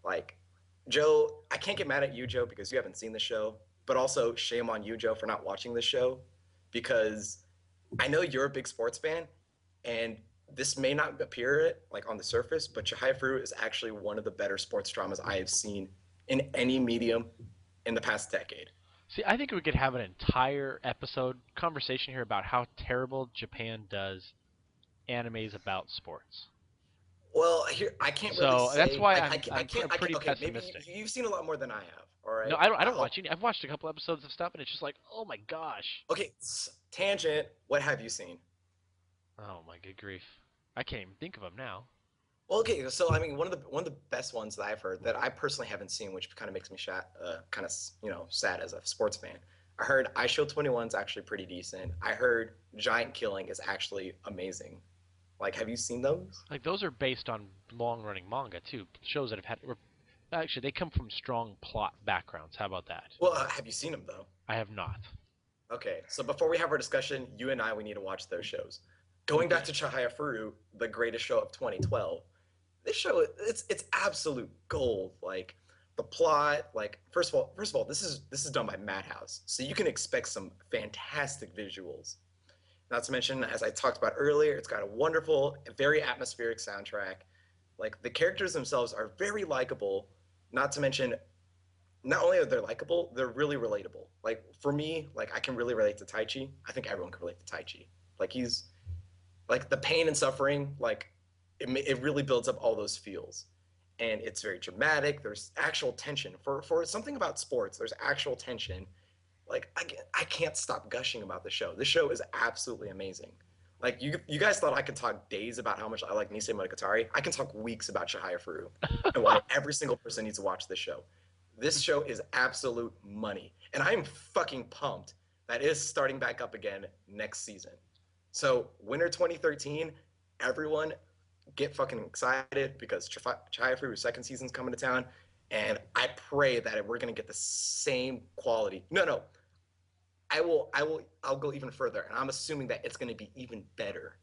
Like, Joe, I can't get mad at you, Joe, because you haven't seen the show. But also, shame on you, Joe, for not watching the show, because I know you're a big sports fan, and this may not appear it like on the surface, but Chihaya Furu is actually one of the better sports dramas I have seen in any medium in the past decade. See, I think we could have an entire episode conversation here about how terrible Japan does animes about sports. Well, here I can't really So that's say why I, I'm I I'm, can't I'm I can't pretty okay, maybe pessimistic. you've seen a lot more than I have. All No, right. I don't watch any. I've watched a couple episodes of stuff, and it's just like, oh my gosh. Okay, tangent. What have you seen? Oh my good grief. I can't even think of them now. Well, okay, so I mean, one of the best ones that I've heard that I personally haven't seen, which kind of makes me kind of sad as a sports fan. I heard I Shield 21 is actually pretty decent. I heard Giant Killing is actually amazing. Like, have you seen those? Like those are based on long-running manga too. Shows that have had actually they come from strong plot backgrounds. How about that? Well, have you seen them though? I have not. Okay, so before we have our discussion, you and I we need to watch those shows. Going back Okay. to Chihaya Furu, the greatest show of 2012. This show it's absolute gold. Like, the plot, like, first of all, this is done by Madhouse, so you can expect some fantastic visuals. Not to mention, as I talked about earlier, it's got a wonderful, very atmospheric soundtrack. Like, the characters themselves are very likable. Not to mention, not only are they likable, they're really relatable. Like, for me, like, I can really relate to Taichi. I think everyone can relate to Taichi. Like, he's like the pain and suffering. Like, it really builds up all those feels, and it's very dramatic. There's actual tension for something about sports. There's actual tension, Like I can't stop gushing about the show. This show is absolutely amazing. Like you guys thought I could talk days about how much I like Nisei Monogatari. I can talk weeks about Shihaya Furu and why every single person needs to watch this show. This show is absolute money, and I am fucking pumped that it is starting back up again next season. So winter 2013, everyone get fucking excited because Chihaya Furu's second season's coming to town, and I pray that we're gonna get the same quality. No, I'll go even further, and I'm assuming that it's gonna be even better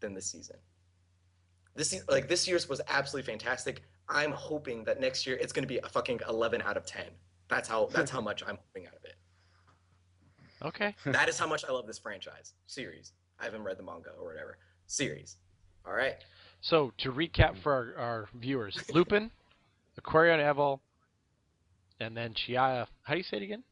than this season. This year's was absolutely fantastic. I'm hoping that next year it's gonna be a fucking 11 out of 10. That's how much I'm hoping out of it. Okay. That is how much I love this franchise series. I haven't read the manga or whatever series. All right. So to recap for our viewers, Lupin, Aquarion Evil, and then Chihaya. How do you say it again?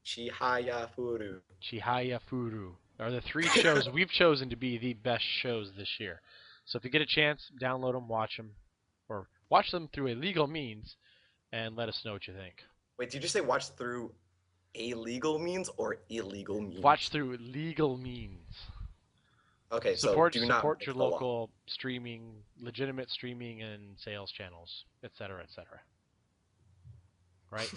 Chihaya Furu. Chihaya Furu are the three shows we've chosen to be the best shows this year. So if you get a chance, download them, watch them, or watch them through a legal means, and let us know what you think. Wait, did you say watch through a legal means or illegal means? Watch through legal means. Okay, support so do not support break your the law. local streaming, legitimate streaming and sales channels, etc., etc. Right?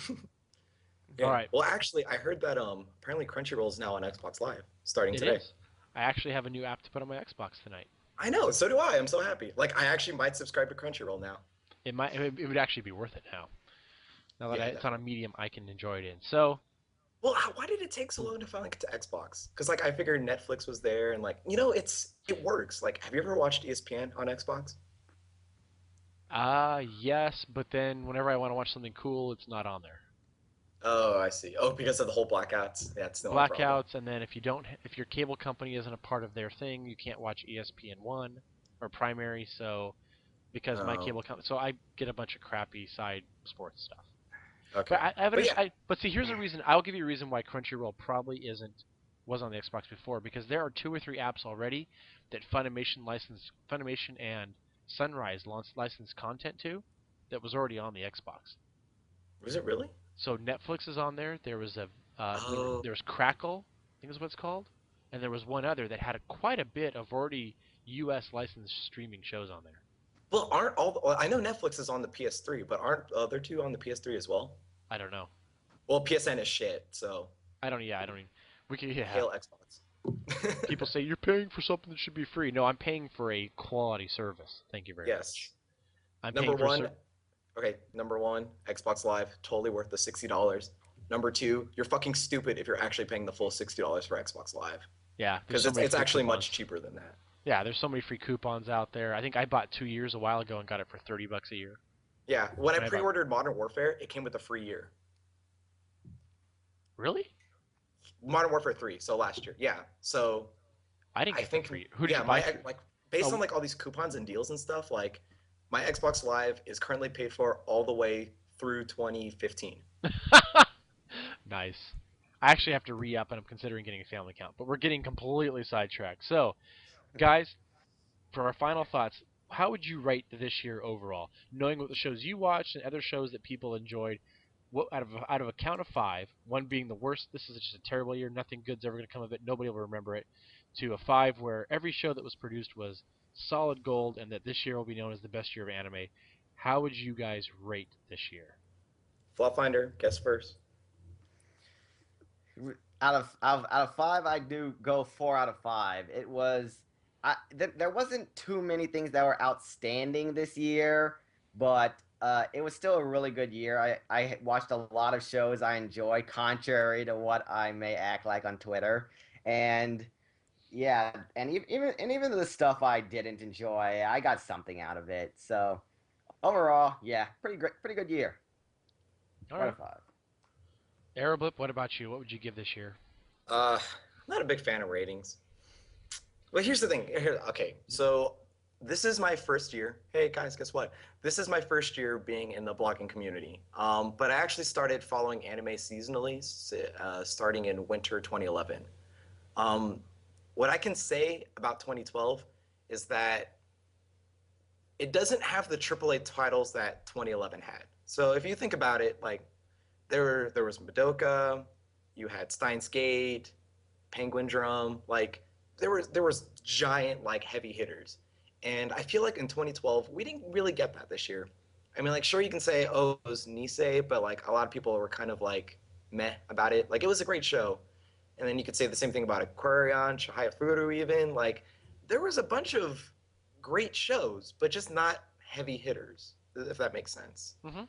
Yeah. All right. Well, actually, I heard that apparently Crunchyroll is now on Xbox Live starting It today. is. I actually have a new app to put on my Xbox tonight. I know, so do I. I'm so happy. Like, I actually might subscribe to Crunchyroll now. It would actually be worth it now. Now that Yeah, it's on a medium I can enjoy it in. So Well, why did it take so long to finally get to Xbox? Because like I figured Netflix was there, and like it works. Like, have you ever watched ESPN on Xbox? yes, but then whenever I want to watch something cool, it's not on there. Oh, I see. Oh, because of the whole blackouts. Yeah, it's no problem. Blackouts, and then if your cable company isn't a part of their thing, you can't watch ESPN1 or primary. So because my Oh, cable company, so I get a bunch of crappy side sports stuff. okay. But I have But an, yeah, but see, here's a reason. I'll give you a reason why Crunchyroll probably was on the Xbox before, because there are 2 or 3 apps already that Funimation and Sunrise licensed content to that was already on the Xbox. was it really? So Netflix is on there. There was Oh, there was Crackle, I think is what it's called, and there was one other that had quite a bit of already U.S. licensed streaming shows on there. well, aren't all? Well, I know Netflix is on the PS3, but aren't the other two on the PS3 as well? I don't know. Well, PSN is shit, so I don't. Yeah, I don't even. We can. Yeah. hail Xbox. People say you're paying for something that should be free. No, I'm paying for a quality service. Thank you very much. Yes. I'm Number paying for one, okay, number one, Xbox Live, totally worth the $60. Number two, you're fucking stupid if you're actually paying the full $60 for Xbox Live. yeah. There's Because so many it's free actually coupons. much cheaper than that. Yeah, there's so many free coupons out there. I think I bought 2 years a while ago and got it for $30 a year. Yeah, when I And I bought. pre-ordered Modern Warfare, it came with a free year. Really? Modern Warfare 3, so last year. Yeah. So I didn't I get think the free. Who did yeah, you buy my through? like based Oh, on like all these coupons and deals and stuff, like my Xbox Live is currently paid for all the way through 2015. nice. I actually have to re-up, and I'm considering getting a family account, but we're getting completely sidetracked. So, guys, for our final thoughts, how would you rate this year overall? Knowing what the shows you watched and other shows that people enjoyed, what out of a count of 5, one being the worst, this is just a terrible year, nothing good's ever going to come of it, nobody will remember it, to a 5 where every show that was produced was solid gold, and that this year will be known as the best year of anime. How would you guys rate this year? Flawfinder, guess first. Out of 5, I do go 4 out of 5. It was there wasn't too many things that were outstanding this year, but it was still a really good year. I watched a lot of shows I enjoy, contrary to what I may act like on Twitter, and yeah, and even the stuff I didn't enjoy, I got something out of it. So overall, yeah, pretty good year. All Four out right. of five. Aeroblip, what about you? What would you give this year? Uh, not a big fan of ratings. Well, here's the thing. Okay, so this is my first year. Hey guys, guess what? This is my first year being in the blogging community. But I actually started following anime seasonally, starting in winter 2011. Um, what I can say about 2012 is that it doesn't have the AAA titles that 2011 had. So if you think about it, like there was Madoka, You had Steins Gate, Penguin Drum. Like there was giant like heavy hitters, and I feel like in 2012 we didn't really get that this year. I mean, like sure you can say oh it was Nisei, but like a lot of people were kind of like meh about it. Like it was a great show, and then you could say the same thing about Aquarion, Shihaya Furu even. Like there was a bunch of great shows, but just not heavy hitters, if that makes sense. Hmm.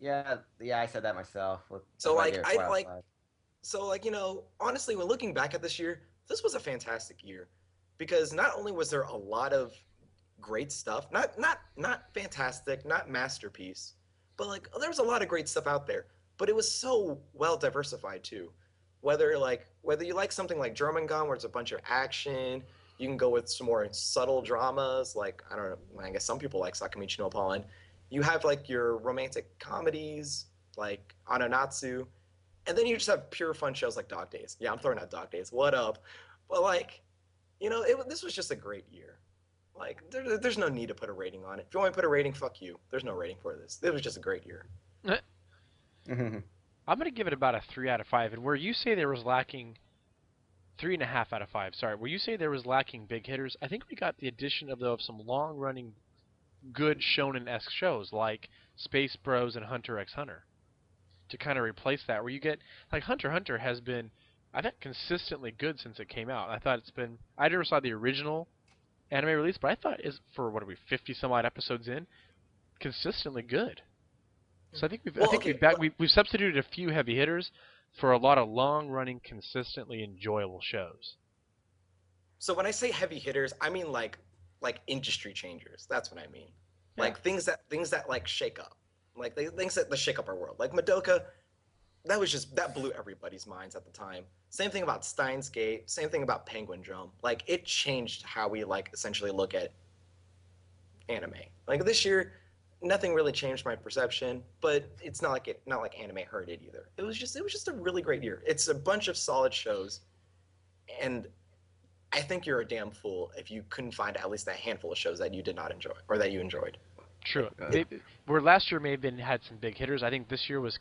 Yeah, yeah, I said that myself with So My like Dear I like Wildfire. so like honestly when looking back at this year, this was a fantastic year because not only was there a lot of great stuff, not fantastic, not masterpiece, but like there was a lot of great stuff out there, but it was so well diversified too. Whether you like something like German Gone where it's a bunch of action, you can go with some more subtle dramas like I don't know, I guess some people like Sakamichi no Pollen. You have like your romantic comedies like Anonatsu, and then you just have pure fun shows like Dog Days. Yeah, I'm throwing out Dog Days. What up? But like, this was just a great year. Like, there's no need to put a rating on it. If you want to put a rating, fuck you. There's no rating for this. It was just a great year. I'm gonna give it about a 3 out of 5. And where you say there was lacking 3.5 out of 5, sorry, where you say there was lacking big hitters, I think we got the addition of some long-running, good shonen-esque shows like Space Bros and Hunter x Hunter to kind of replace that. Where you get like Hunter x Hunter has been, I think, consistently good since it came out. I thought it's been. I never saw the original anime release, but I thought is for what are we 50 some odd episodes in, consistently good. So I Well, think okay. we've substituted a few heavy hitters for a lot of long running, consistently enjoyable shows. So when I say heavy hitters, I mean like industry changers. That's what I mean. Yeah. Like things that like shake up. Like things that shake up our world. Like Madoka, that blew everybody's minds at the time. Same thing about Steins Gate. Same thing about Penguin Drum. Like it changed how we like essentially look at anime. Like this year, nothing really changed my perception, but it's not like anime hurt it either. It was just a really great year. It's a bunch of solid shows, and I think you're a damn fool if you couldn't find at least a handful of shows that you did not enjoy or that you enjoyed. True. It, Where last year may have been had some big hitters, I think this year was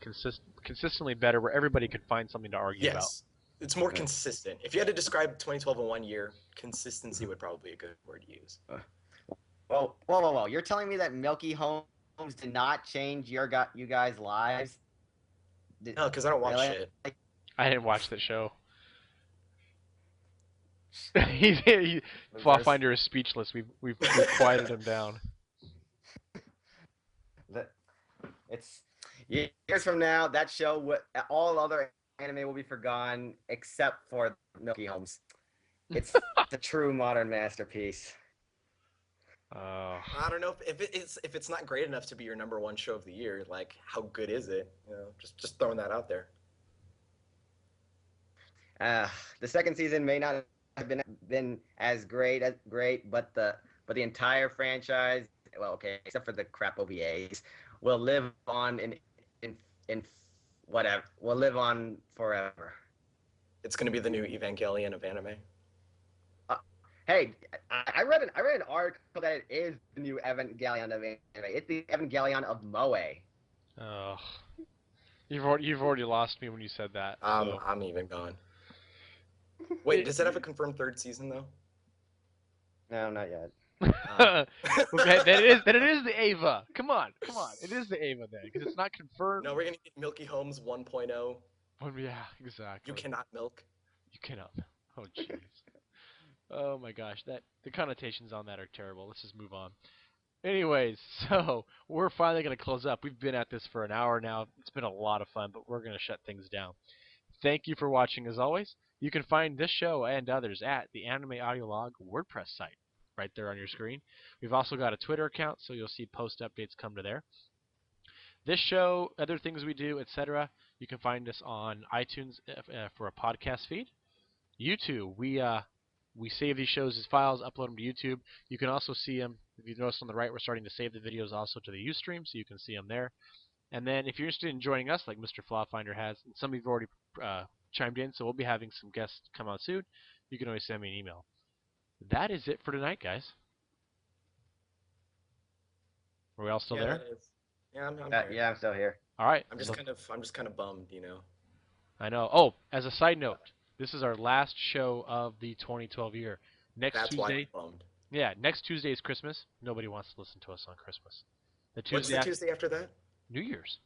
consistently better, where everybody could find something to argue about. yes, it's more consistent. If you had to describe 2012 in one year, consistency would probably be a good word to use. Whoa, whoa, whoa, whoa! You're telling me that Milky Homes did not change you guys' lives? No, because I don't watch Really? shit. Like, I didn't watch that show. he, losers. Flawfinder is speechless. We've quieted him down. The- It's years from now. That show, all other anime will be forgotten except for Milky Homes. It's a true modern masterpiece. Oh. I don't know if it's not great enough to be your number one show of the year. Like, how good is it? Just throwing that out there. Uh, the second season may not have been as great, but the entire franchise, well, okay, except for the crap OVAs, will live on in whatever, will live on forever. It's gonna be the new Evangelion of anime. Uh, hey, I read an article that it is the new Evangelion of anime. It's the Evangelion of Moe. Oh. You've already lost me when you said that. So. I'm even gone. Wait, does it have a confirmed third season though? No, not yet. Um, Then it is the Ava. Come on. It is the Ava then, because it's not confirmed. no, we're gonna get Milky Homes 1.0. Well, yeah, You exactly. cannot milk. You cannot. Oh jeez. Oh my gosh, that the connotations on that are terrible. Let's just move on. Anyways, so we're finally gonna close up. We've been at this for an hour now. It's been a lot of fun, but we're gonna shut things down. Thank you for watching as always. You can find this show and others at the Anime Audiolog WordPress site, right there on your screen. We've also got a Twitter account, so you'll see post updates come to there. This show, other things we do, etc., you can find us on iTunes for a podcast feed. YouTube, we save these shows as files, upload them to YouTube. You can also see them. If you notice on the right, we're starting to save the videos also to the Ustream, so you can see them there. And then if you're interested in joining us, like Mr. Flawfinder has, and some of you've already chimed in, so we'll be having some guests come on soon, you can always send me an email. That is it for tonight, guys. Are we all still Yeah, there? that is. Yeah, I'm here. Yeah, I'm still here. All right. I'm just kind of bummed. I know. Oh, as a side note, this is our last show of the 2012 year. Next That's why I'm Tuesday, bummed. yeah, next Tuesday is Christmas. Nobody wants to listen to us on Christmas. The What's Tuesday the after Tuesday after that? New Year's.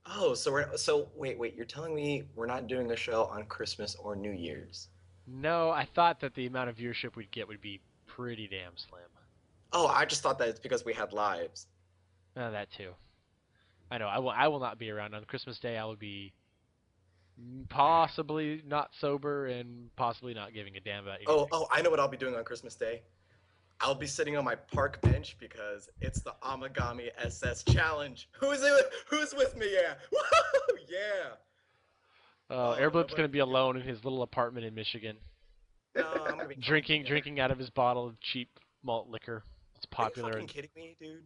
Oh, so wait, you're telling me we're not doing a show on Christmas or New Year's? No, I thought that the amount of viewership we'd get would be pretty damn slim. Oh, I just thought that it's because we had lives. That too. I know. I will not be around on Christmas Day. I will be possibly not sober and possibly not giving a damn about anything. I know what I'll be doing on Christmas Day. I'll be sitting on my park bench because it's the Amagami SS challenge. Who's with me? Yeah. Woo! Yeah. Oh, Airblip's nobody gonna be can get. alone in his little apartment in Michigan, No, I'm gonna be drinking comfortable. drinking out of his bottle of cheap malt liquor. It's Are you popular. fucking kidding me, dude?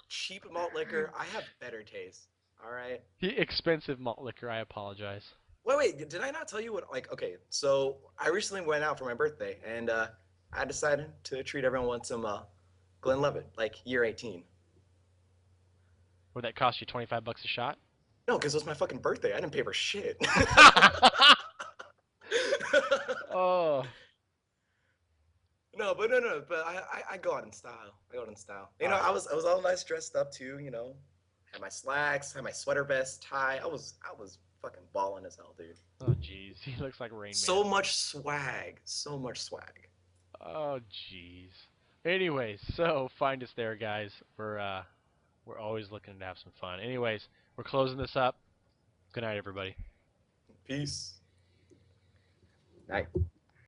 Cheap malt liquor. I have better taste. All right. Expensive malt liquor. I apologize. Wait. Did I not tell you what? Like, okay. So I recently went out for my birthday, and I decided to treat everyone with some Glenlivet, like year 18. Would that cost you $25 a shot? No, because it was my fucking birthday. I didn't pay for shit. Oh, No, but no. But I go out in style. I go out in style. You know, alright. I was all nice dressed up too. You know, had my slacks, had my sweater vest, tie. I was fucking balling as hell, dude. Oh, jeez. He looks like Rain So Man. much swag. So much swag. Oh, jeez. Anyways, so find us there, guys. We're always looking to have some fun. Anyways, we're closing this up. Good night, everybody. Peace. Night.